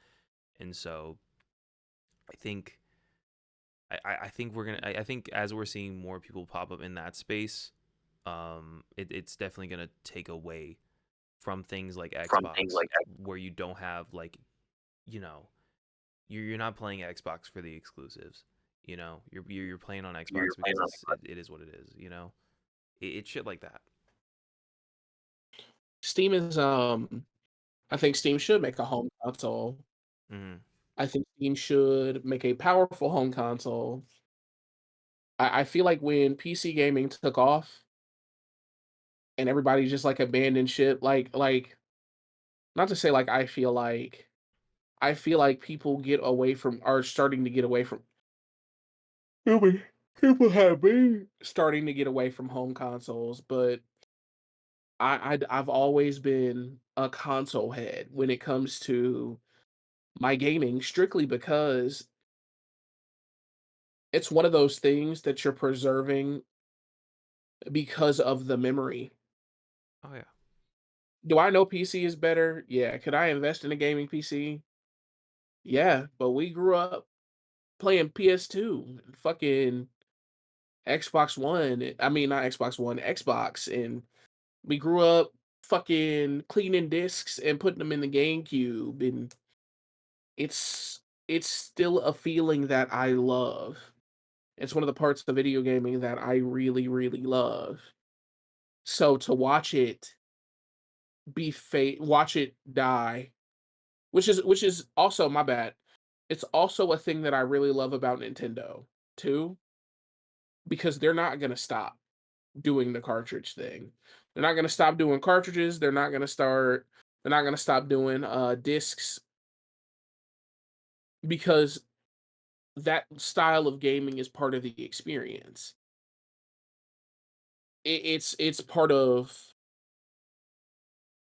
and so I think I think we're gonna I think as we're seeing more people pop up in that space, it's definitely gonna take away from things like Xbox, where you don't have like, you know, you're not playing Xbox for the exclusives. You know, you're playing on Xbox because it is what it is. You know, it's shit like that. Steam is I think Steam should make a home console. Mm-hmm. I think Steam should make a powerful home console. I feel like when PC gaming took off and everybody just like abandoned shit, like not to say like I feel like people get away from are starting to get away from People people have been starting to get away from home consoles, but I've always been a console head when it comes to my gaming, strictly because it's one of those things that you're preserving because of the memory. Oh yeah. Do I know PC is better? Yeah. Could I invest in a gaming PC? Yeah, but we grew up playing PS2, fucking Xbox One. I mean, not Xbox One, Xbox, and we grew up fucking cleaning discs and putting them in the GameCube, and it's still a feeling that I love. It's one of the parts of video gaming that I really, really love. So to watch it die, which is also my bad. It's also a thing that I really love about Nintendo too, because they're not gonna stop doing the cartridge thing. They're not gonna stop doing cartridges. They're not gonna stop doing discs, because that style of gaming is part of the experience. It's part of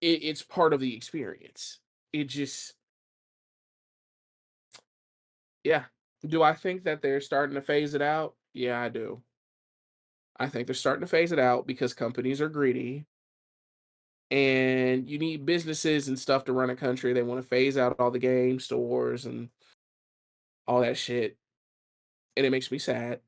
it's part of the experience. It just Yeah. Do I think that they're starting to phase it out? Yeah, I do. I think they're starting to phase it out because companies are greedy and you need businesses and stuff to run a country. They want to phase out all the game stores and all that shit. And it makes me sad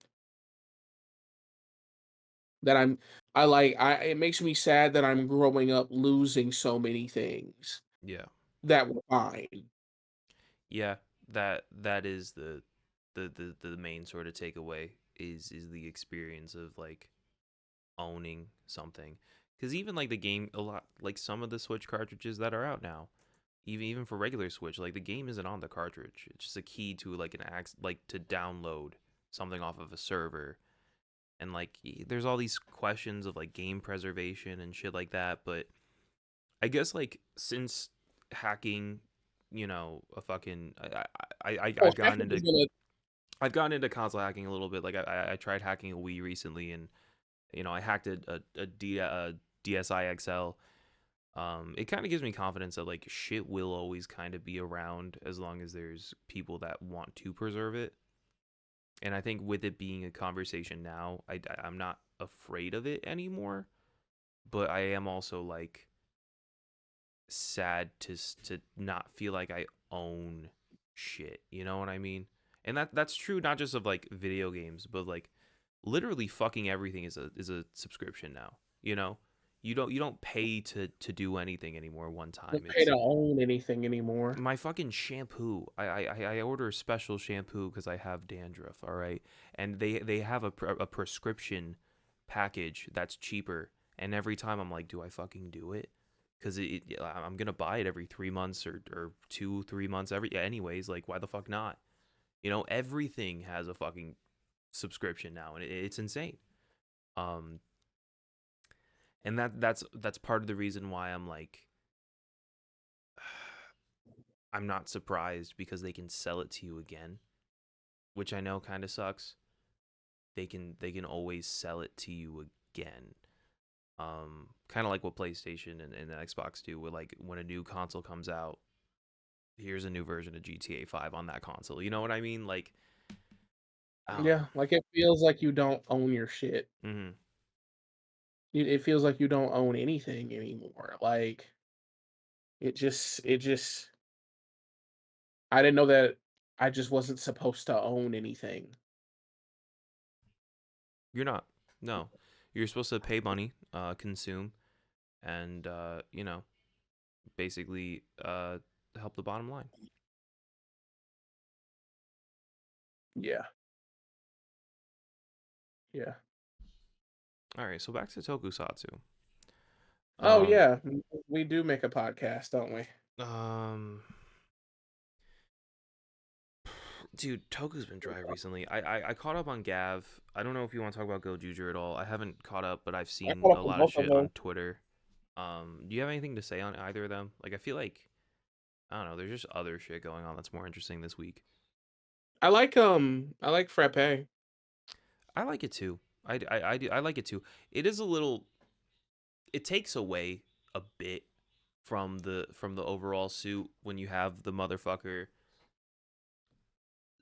that it makes me sad that I'm growing up losing so many things Yeah. that were fine. Yeah. That is the main sort of takeaway is the experience of like owning something, because even like the game, a lot like some of the Switch cartridges that are out now, even for regular Switch, like the game isn't on the cartridge. It's just a key to like like to download something off of a server, and like there's all these questions of like game preservation and shit like that. But I guess like since hacking, you know, a fucking Oh, I've gotten into console hacking a little bit. Like I tried hacking a Wii recently, and you know I hacked a DSi XL. It kind of gives me confidence that like shit will always kind of be around as long as there's people that want to preserve it. And I think with it being a conversation now, I'm not afraid of it anymore. But I am also like sad to not feel like I own shit. You know what I mean? And that's true not just of like video games, but like literally fucking everything is a subscription now. You know, you don't pay to do anything anymore one Don't time. pay It's to own anything anymore. my fucking shampoo. I order special shampoo because I have dandruff. All right, and they have a prescription package that's cheaper. And every time I'm like, do I fucking do it? Because I'm gonna buy it every 3 months or 2 3 months anyways. Like, why the fuck not? You know, everything has a fucking subscription now, and it's insane. Um, and that's part of the reason why I'm like, I'm not surprised because they can sell it to you again, which I know kind of sucks. They can always sell it to you again. Kind of like what PlayStation and Xbox do with like when a new console comes out, here's a new version of GTA 5 on that console. You know what I mean? Like, I don't Yeah, know. like, it feels like you don't own your shit. Hmm. It feels like you don't own anything anymore. Like, it just I didn't know that I just wasn't supposed to own anything. You're not. No, you're supposed to pay money, consume, and basically help the bottom line. Yeah, yeah. All right, so back to Tokusatsu. Oh, Um, yeah, we do make a podcast, don't we? um, dude, Toku's been dry recently. I caught up on Gav. I don't know if you want to talk about Gojuju at all. I haven't caught up, but I've I seen caught a up with lot of both of shit them. on Twitter. Do you have anything to say on either of them? Like, I feel like I don't know. There's just other shit going on that's more interesting this week. I like frappe. I like it too. I like it too. It is a little. It takes away a bit from the overall suit when you have the motherfucker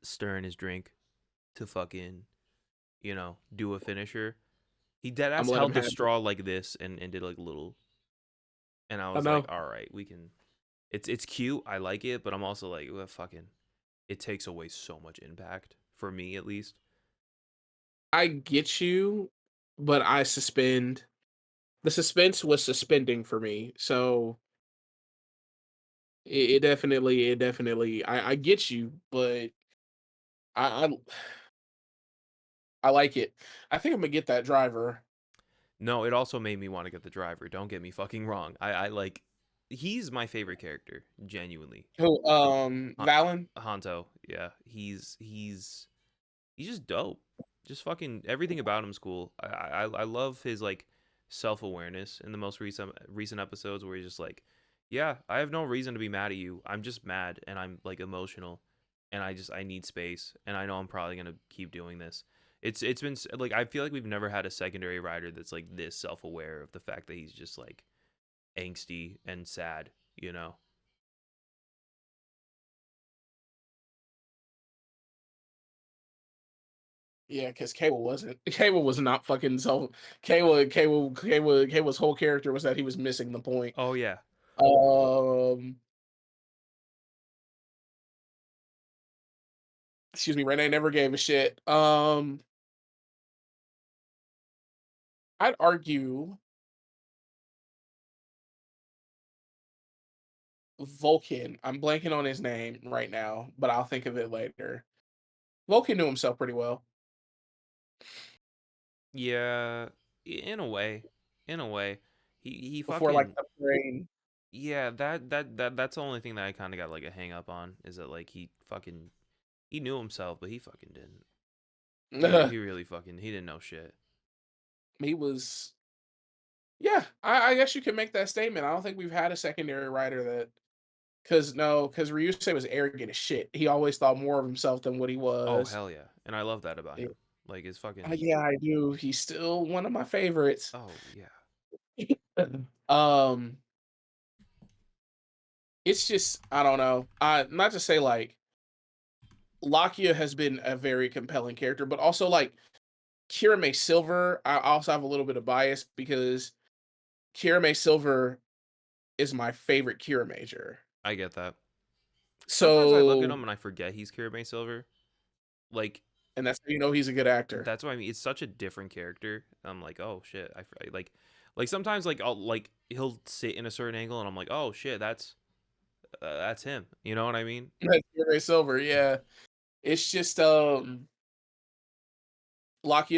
stirring his drink to fucking do a finisher. He dead I'm ass gonna let him held the have it. straw like this and did like a little, and I I was like, know. all right, we can. It's cute. I like it, but I'm also like, well, fucking. It takes away so much impact for me at least. I get you, but I suspend. The suspense was suspending for me, so it definitely. I get you, but I I like it. I think I'm gonna get that driver. No, it also made me want to get the driver. Don't get me fucking wrong. I like. He's my favorite character, genuinely. Who, Ha- Valen? Hanto, yeah, he's just dope. Just fucking everything about him's cool. I love his like self awareness in the most recent episodes where he's just like, yeah, I have no reason to be mad at you. I'm just mad and I'm like emotional, and I need space, and I know I'm probably gonna keep doing this. It's been like I feel like we've never had a secondary rider that's like this self aware of the fact that he's just like angsty and sad. You know. Yeah, because Cable wasn't. Cable was not fucking so. Cable's whole character was that he was missing the point. Oh yeah. Um, excuse me, Renee never gave a shit. I'd argue Vulcan. I'm blanking on his name right now, but I'll think of it later. Vulcan knew himself pretty well Yeah, in a way, in a way, he before like fucking the brain. yeah. That's the only thing that I kind of got like a hang up on is that like he knew himself, but he fucking didn't. He really fucking he didn't know shit. He was. Yeah, I guess you can make that statement. I don't think we've had a secondary writer that. Because no, because Ryusei was arrogant as shit. He always thought more of himself than what he Oh was. hell yeah, and I love that about Yeah, him. Like it's fucking yeah, I do. He's still one of my favorites. oh yeah. um, it's just I don't know. Not to say like Lakia has been a very compelling character, but also like Kirame Silver, I also have a little bit of bias because Kirame Silver is my favorite Kira Major. I get that. Sometimes I look at So, him and I forget he's Kirby Silver. Like and that's how you know he's a good actor. that's what I mean. It's such a different character. I'm like, oh shit. Like sometimes like I'll like he'll sit in a certain angle and I'm like, oh shit, that's him. You know what I mean? That's Kirame Silver, yeah. It's just Lakia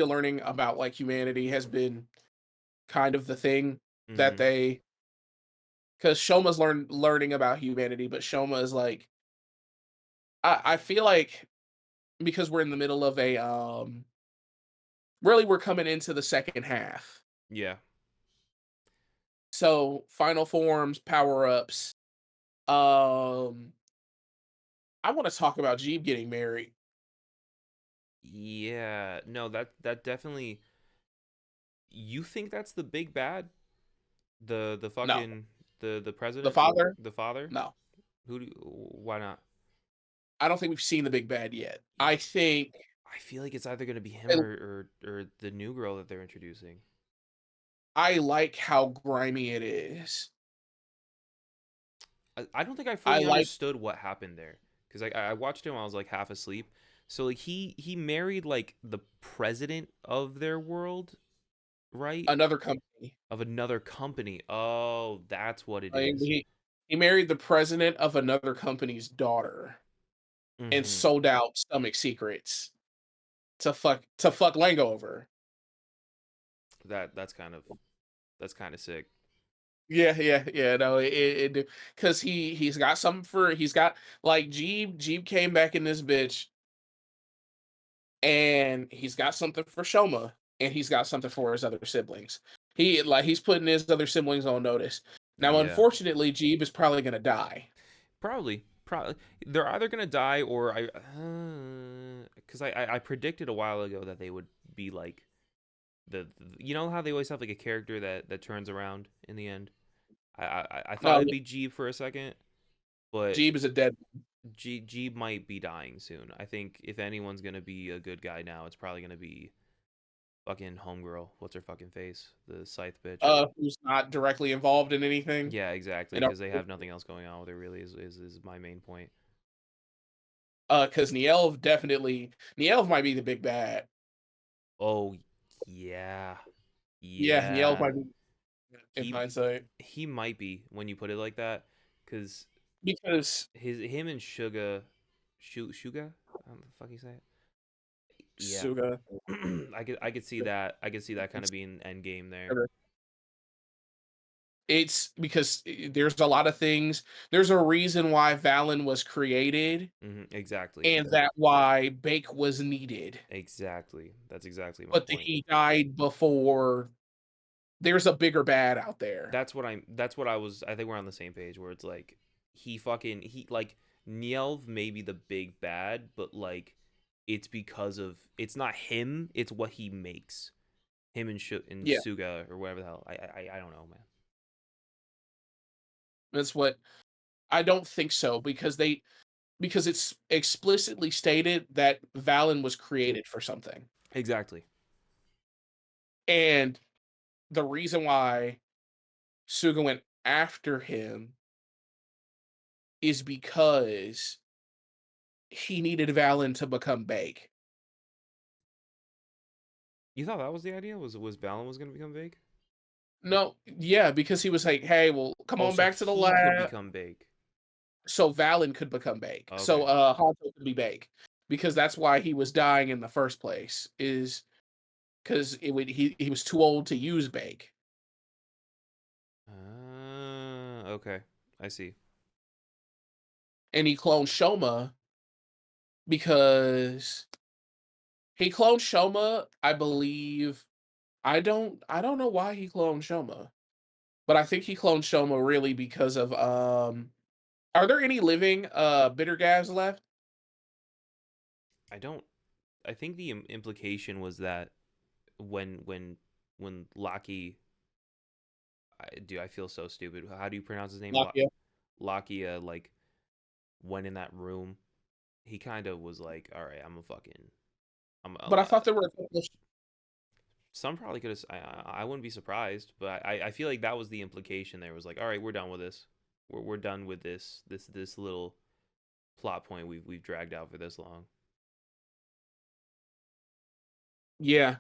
learning about like humanity has been kind of the thing that Mm-hmm. they because Shoma's learning about humanity, but Shoma is like I feel like because we're in the middle of a really we're coming into the second half. Yeah. So final forms, power ups. Um I want to talk about Jeeb getting married. Yeah. No, that definitely. You think that's the big bad? The No. fucking the The president, father? the father. No. Why not? I don't think we've seen the big bad yet. Y- I think I feel like it's either gonna be him or the new girl that they're introducing. I like how grimy it is. I don't think I I fully like understood what happened there because I watched him when I was like half asleep. So like he married like the president of their world, right? another company. Of another company. Oh, that's what it I mean, is. he married the president of another company's daughter and Mm-hmm. sold out Stomach Secrets to fuck Lango over. That's kind of sick. Yeah. No, because he's got something for he's got like Jeeb came back in this bitch and he's got something for Shoma and he's got something for his other siblings. He's putting his other siblings on notice. Now, Yeah. unfortunately, Jeeb is probably gonna die. Probably they're either gonna die or because I predicted a while ago that they would be like you know how they always have like a character that turns around in the end. I thought No, it'd be Jeep for a second, but Jeeb is a dead. Jeep might be dying soon. I think if anyone's gonna be a good guy now, it's probably gonna be fucking homegirl. What's her fucking face? The scythe bitch. Who's not directly involved in anything. Yeah, exactly. You know, Because they have nothing else going on with her. Really, is my main point. because Nielv might be the big bad. Oh yeah, Yeah, Nielv yeah. might be in He hindsight he might be when you put it like that, because because him and Suga, how the fuck you say it? Yeah, Suga. I could see that. I could see that kind of being end game there. It's because there's a lot of things. There's a reason why Valen was created, Exactly. and that why Bake was needed. Exactly. That's exactly my But that point. he died before. There's a bigger bad out there. That's what I was. I think we're on the same page where it's like he like Nielv may be the big bad, but like it's because of it's not him. It's what he makes. Him and Yeah, Suga or whatever the hell. I don't know, man. that's what I don't think so because it's explicitly stated that Valen was created for something. Exactly. And the reason why Suga went after him is because he needed Valen to become Bake. You thought that was the idea? Was Balin was gonna become Vague? No, yeah, because he was like, "Hey, well, come Oh, on so back to the he could lab," become Bake. so Valen could become Bake. So, Okay. Hanzo could be Bake because that's why he was dying in the first place. Is because he was too old to use Bake, Okay. I see. and he cloned Shoma because he cloned Shoma. I believe I don't know why he cloned Shoma, but I think he cloned Shoma really because of Are there any living bitter gas left? I don't. I think the implication was that when Locky, I feel so stupid. How do you pronounce his name? Lakia. Locky like went in that room he kind of was like, all right, I'm a fucking, I'm But I a, thought there were a couple some probably could have. I wouldn't be surprised, but I feel like that was the implication. There was like, all right, we're done with this. We're done with this little plot point we've dragged out for this long. yeah.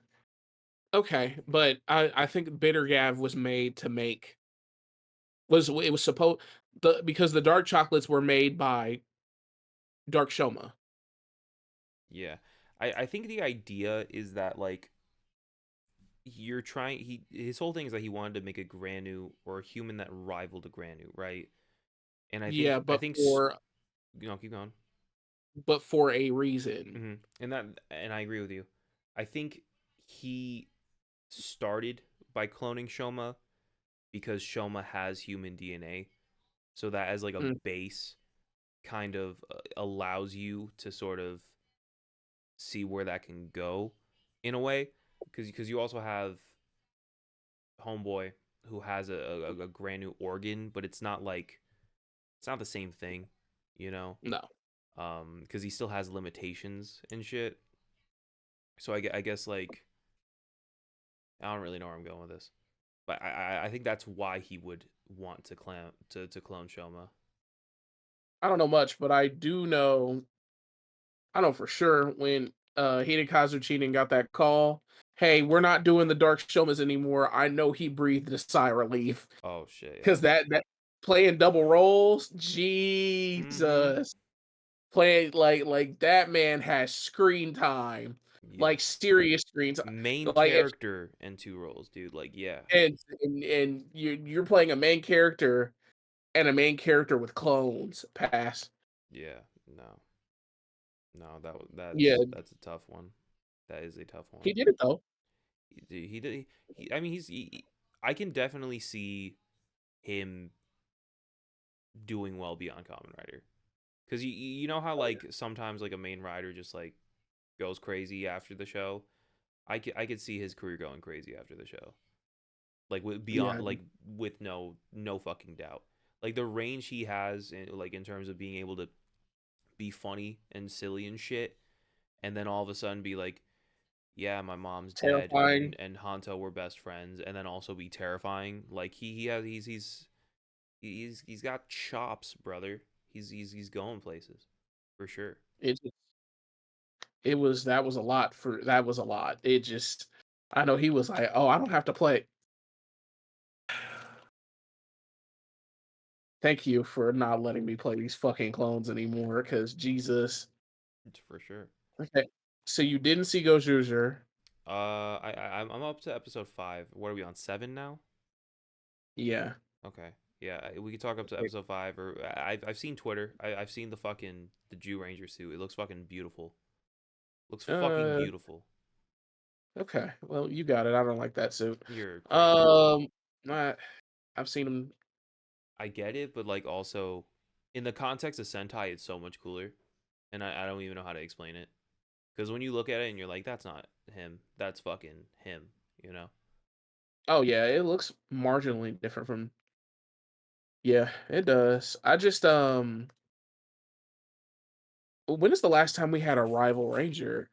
Okay, but I think Bitter Gav was made to make was it was supposed the because the dark chocolates were made by Dark Shoma. Yeah, I think the idea is that like you're trying. His whole thing is that he wanted to make a Granu or a human that rivaled a Granu, right? And Yeah, I think keep going. but for a reason. And I agree with you. I think he started by cloning Shoma because Shoma has human DNA, so that as like a Mm, base kind of allows you to sort of see where that can go in a way because you also have Homeboy who has a brand new organ, but it's not like it's not the same thing, you know, no, because he still has limitations and shit. So I guess like I don't really know where I'm going with this, but I think that's why he would want to clone Shoma. I don't know much, but I know for sure when Hidekazu Cheating got that call. Hey, we're not doing the Dark Shomas anymore. I know he breathed a sigh of relief Oh shit, yeah. because that playing double roles, Mm-hmm. Jesus, playing like that man has screen time, Yeah. like serious screen time. Main Like if character and two roles, dude. Like, yeah. and you're playing a main character and a main character with clones. Pass. Yeah. No. No, Yeah, that's a tough one. That is a tough one. he did it though. He did. I mean, I can definitely see him doing well beyond Common Rider. Because you know how Oh, yeah. like sometimes like a main rider just like goes crazy after the show. I could see his career going crazy after the show. Like with beyond Yeah, like with no fucking doubt. Like the range he has like in terms of being able to be funny and silly and shit, and then all of a sudden be like, yeah, my mom's dead, terrifying. and Hanto were best friends, and then also be terrifying. Like he has he's got chops, brother. He's going places for sure. It it was that was a lot for that was a lot. It just I know he was like, oh, I don't have to play. Thank you for not letting me play these fucking clones anymore. Because Jesus. For sure. Okay, so you didn't see Gojuzer. I'm up to episode 5. What are we on, 7 now? Yeah. Okay. Yeah, we could talk up to Okay. episode 5. Or I've seen Twitter. I've seen the Jew Ranger suit. It looks fucking beautiful. Looks fucking Uh. beautiful. Okay. Well, you got it. I don't like that suit. You're crazy. Um. I, I've seen him. I get it, but like also in the context of Sentai, it's so much cooler, and I don't even know how to explain it. Because when you look at it and you're like, that's not him. That's fucking him. You know? Oh yeah, it looks marginally different from. Yeah, it does. I just when is the last time we had a rival ranger?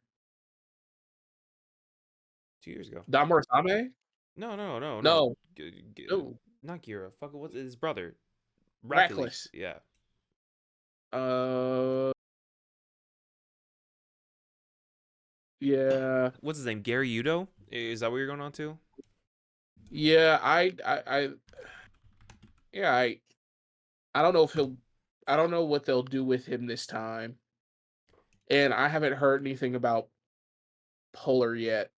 2 years ago. Damuratame? No. No, no, Not Gira. Fuck, what's his brother? Racules. Reckless. Yeah. Uh, yeah, What's his name? Gary Udo? Is that what you're going on to? yeah. Yeah. I don't know if he'll. I don't know what they'll do with him this time, and I haven't heard anything about Polar yet,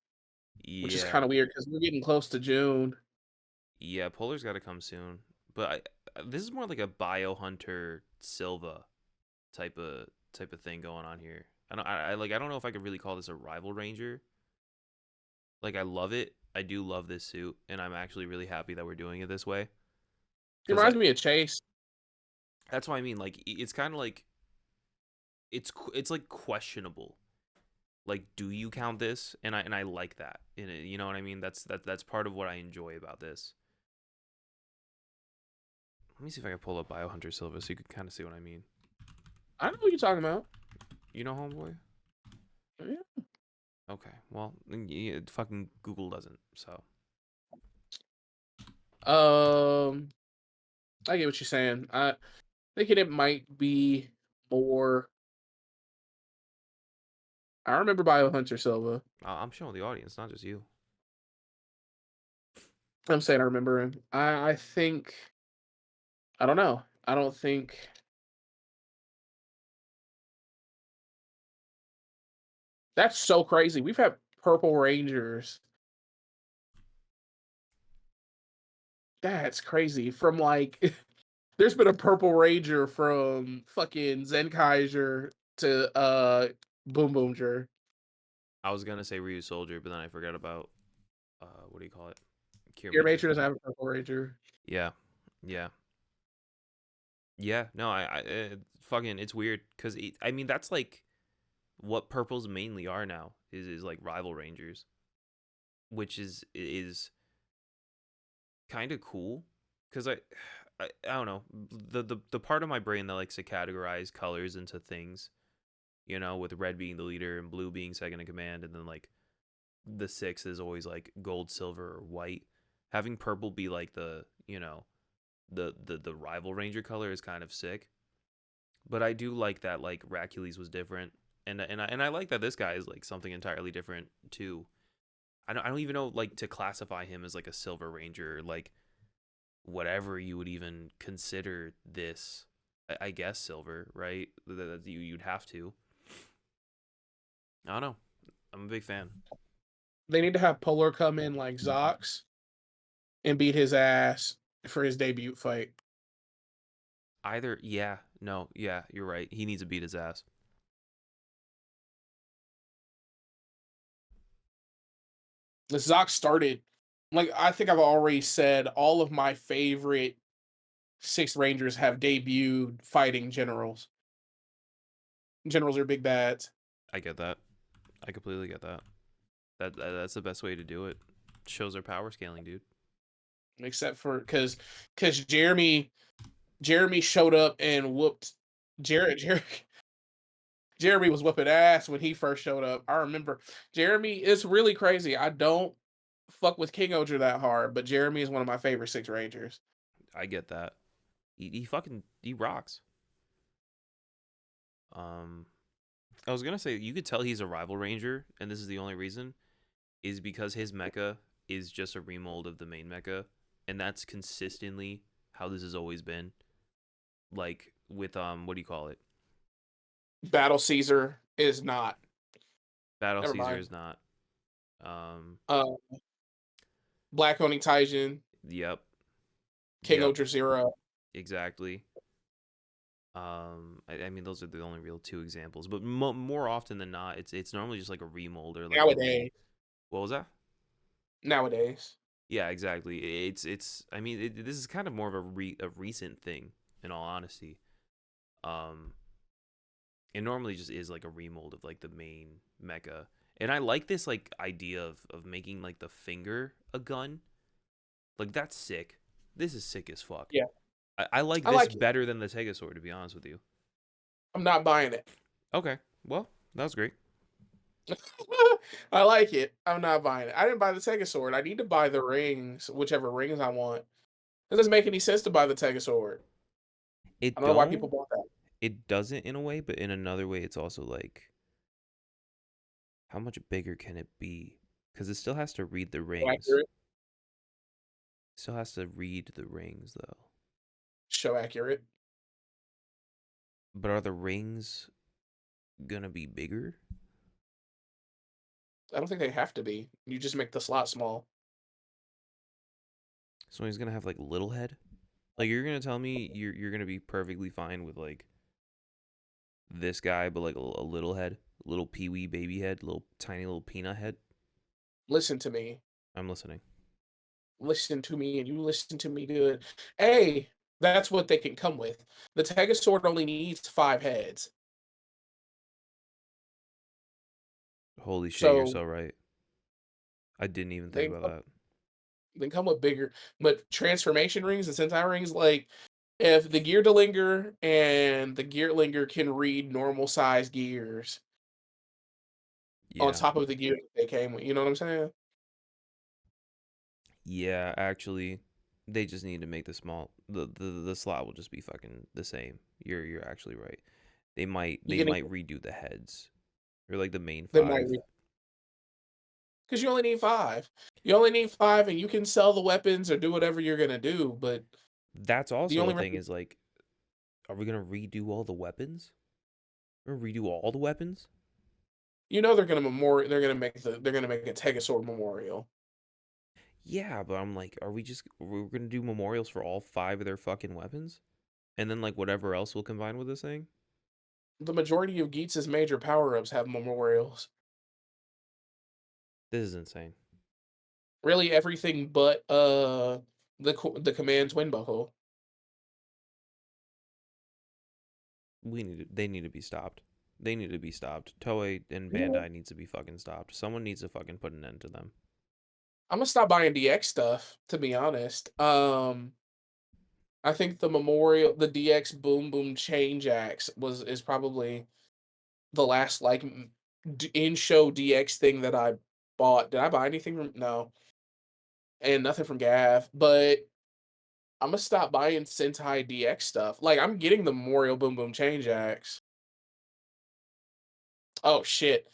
which is Yeah. kind of weird because we're getting close to June. Yeah, Polar's got to come soon. But this is more like a Biohunter Silva type of thing going on here. I don't know if I could really call this a rival ranger. Like I love it. I do love this suit, and I'm actually really happy that we're doing it this way. It Cause reminds me of Chase. that's what I mean. Like it's kind of like it's like questionable. Like, do you count this? And I like that. And you know what I mean? That's part of what I enjoy about this. Let me see if I can pull up Biohunter Silva so you can kind of see what I mean. I know what you're talking about. You know Homeboy? Yeah. Okay. Well, fucking Google doesn't. So I get what you're saying. I thinking it might be more. I remember Biohunter Silva. I'm showing the audience, not just you. I'm saying I remember him. I think I don't know. I don't think that's so crazy. We've had Purple Rangers. That's crazy. From like there's been a Purple Ranger from fucking Zenkaiser to Boom Boomger. I was gonna say Ryu Soldier, but then I forgot about what do you call it? Your Kirimager. Major doesn't have a Purple Ranger. Yeah, yeah, yeah. No, fucking it's weird because I mean that's like what purples mainly are now is like rival rangers, which is kind of cool because I don't know the part of my brain that likes to categorize colors into things, you know, with red being the leader and blue being second in command, and then like the six is always like gold, silver, or white. Having purple be like the, you know, the rival ranger color is kind of sick. But I do like that like Racules was different, and I like that this guy is like something entirely different too. I don't even know like to classify him as like a silver ranger, like whatever you would even consider this. I guess silver, right? That you'd have to. I don't know. I'm a big fan. They need to have Polar come in like Zox and beat his ass for his debut fight. Either, yeah, no, yeah, you're right. He needs to beat his ass. The Zox started like I think I've already said all of my favorite Sixth Rangers have debuted fighting generals. Generals are big bads. I get that. I completely get that. That's the best way to do it. Shows our power scaling, dude. Except for because Jeremy showed up and whooped Jeremy was whooping ass when he first showed up. I remember Jeremy. It's really crazy. I don't fuck with King Oger that hard, but Jeremy is one of my favorite Six Rangers. I get that. He rocks. I was gonna say you could tell he's a rival ranger, and this is the only reason, is because his mecha is just a remold of the main mecha, and that's consistently how this has always been. Like with what do you call it? Battle Caesar is not. Battle Never Caesar mind. is not. Um, Uh, Black Oni Taijin, yep, King yep, Oger Zero. exactly. I mean those are the only real two examples, but more often than not, it's normally just like a remold or like a Nowadays, what was that? nowadays. Yeah, exactly. It's. I mean, this is kind of more of a recent thing, in all honesty. Um, it normally just is like a remold of like the main mecha, and I like this like idea of making like the finger a gun. Like that's sick. This is sick as fuck. Yeah, I like I this like it. better than the Tegasword, to be honest with you. I'm not buying it. Okay, well that was great. I like it. I'm not buying it. I didn't buy the Tegasword. Sword. I need to buy the rings, whichever rings I want. It doesn't make any sense to buy the Tegasword. Sword. I It don't know why people don't. bought that. It doesn't in a way, but in another way, it's also like how much bigger can it be? Because it still has to read the So rings. accurate. Still has to read the rings though. Show accurate. But are the rings gonna be bigger? I don't think they have to be. You just make the slot small. So he's gonna have like little head. Like you're gonna tell me you're gonna be perfectly fine with like this guy, but like a little head, little peewee baby head, little tiny little peanut head. Listen to me. I'm listening. Listen to me, and you listen to me good. Hey, that's what they can come with. The Tegasword Sword only needs 5 heads. Holy shit, you're So so right. I didn't even think they about come, that. they come with bigger, but transformation rings and Sentai rings, like If the Gear-Delinger and the Gearlinger can read normal size gears on Yeah. top of the gear that they came with, you know what I'm saying? Yeah, actually, they just need to make the slot will just be fucking the same. You're actually right. They might You they can might redo the heads or like the main they might five. because you only need 5. You only need 5, and you can sell the weapons or do whatever you're gonna do. But That's the also only a thing is like, are we gonna redo all the weapons? We're gonna redo all the weapons? they're gonna they're gonna make a Tegasaur memorial. Yeah, but I'm like, we're gonna do memorials for all five of their fucking weapons, and then like whatever else will combine with this thing? The majority of Geats' major power-ups have memorials. This is insane. Really, everything but the command twin buckle. They need to be stopped. They need to be stopped. Toei and Yeah. Bandai needs to be fucking stopped. Someone needs to fucking put an end to them. I'm gonna stop buying DX stuff, to be honest. I think the DX Boom Boom Change Axe is probably the last like in show DX thing that I bought. Did I buy anything from? No, and nothing from Gav. But I'm gonna stop buying Sentai DX stuff. Like I'm getting the Memorial Boom Boom Change Axe. Oh shit!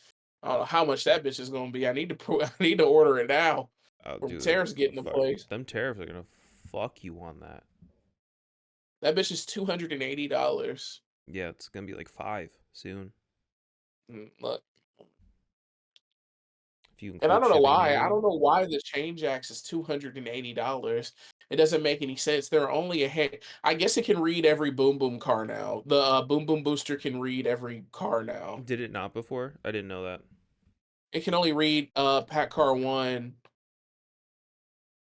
I don't know how much that bitch is gonna be. I need to order it now. Oh, From dude, tariffs getting the place. them tariffs are gonna fuck you on that. That bitch is $280. Yeah, it's gonna be like 5 soon Look, if you and I include don't know shipping and why. I everything. don't know why the change axe is $280. It doesn't make any sense. There are only a hand. I guess it can read every Boom Boom car now. The Boom Boom booster can read every car now. Did it not before? I didn't know that. It can only read Pack Car 1.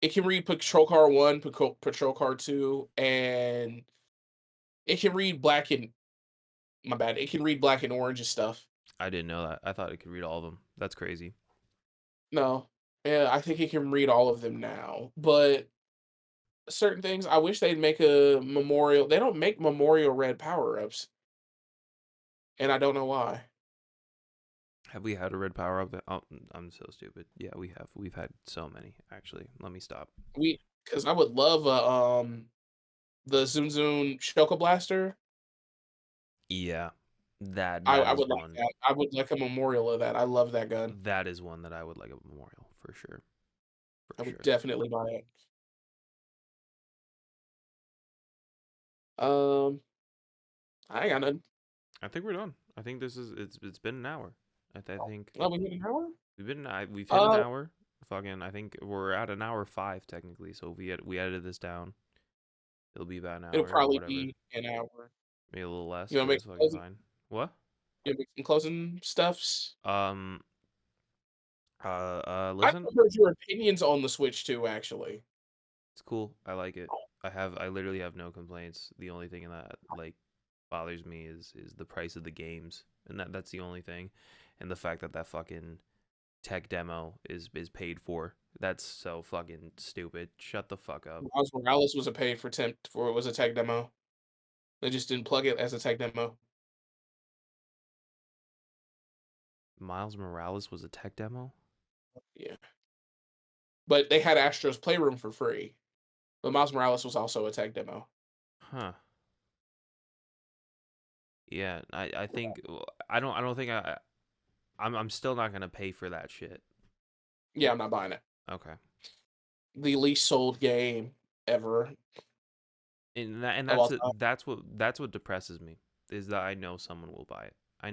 It can read Patrol Car 1, Patrol Car 2, and it can read black and my bad. It can read black and orange and stuff. I didn't know that. I thought it could read all of them. That's crazy. No. Yeah, I think it can read all of them now. But certain things, I wish they'd make a memorial. They don't make memorial red power-ups, and I don't know why. Have we had a red power up? Oh, I'm so stupid. Yeah, we have. We've had so many. Actually, let me stop. Because I would love the Zoom Zoom Shoko Blaster. Yeah, I, that I is would like one. that. I would like a memorial of that. I love that gun. That is one that I would like a memorial for sure. I For would sure. definitely buy it. Um, I ain't got nothing. I think we're done. I think this is it's been an hour. I think Oh, we hit an hour? we've hit an Uh, hour. Fucking, I think we're at an hour 5 technically. So if we edited this down, it'll be about an it'll hour or probably whatever. be an hour. Maybe a little less, You want but to make it's some fucking closing? fine. What? You wanna make some closing stuffs? Um. I Listen. heard your opinions on the Switch too. Actually, It's cool. I like it. I literally have no complaints. The only thing that like bothers me is the price of the games, and that's the only thing, and the fact that that fucking tech demo is paid for. That's so fucking stupid. Shut the fuck up. Miles Morales was a paid for it was a tech demo. They just didn't plug it as a tech demo. Miles Morales was a tech demo? Yeah, but they had Astro's Playroom for free. But Miles Morales was also a tech demo. Huh. Yeah, I think I don't think I'm still not gonna pay for that shit. Yeah, I'm not buying it. Okay. The least sold game ever And of all time. that's what depresses me is that I know someone will buy it. I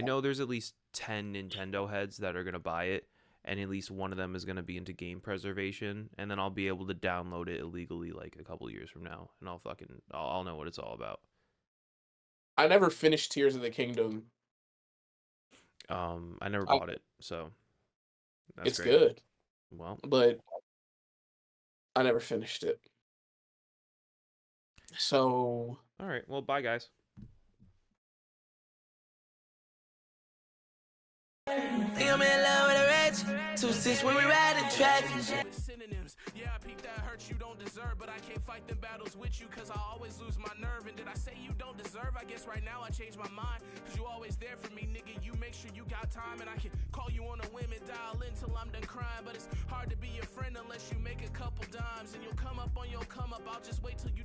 know there's at least 10 Nintendo heads that are going to buy it, and at least one of them is going to be into game preservation, and then I'll be able to download it illegally like a couple years from now, and I'll know what it's all about. I never finished Tears of the Kingdom. I never I, bought it, so that's it's great. good, Well, but I never finished it. So all right. Well, bye guys. Think I'm in love with a wretch. 2-6 when we ride in traffic. synonyms. Yeah, I peaked that hurt you don't deserve, but I can't fight them battles with you, cause I always lose my nerve. And did I say you don't deserve? I guess right now I changed my mind, cause you always there for me, nigga. You make sure you got time, and I can call you on a whim and dial in till I'm done crying. But it's hard to be your friend unless you make a couple dimes, and you'll come up on your come up. I'll just wait till you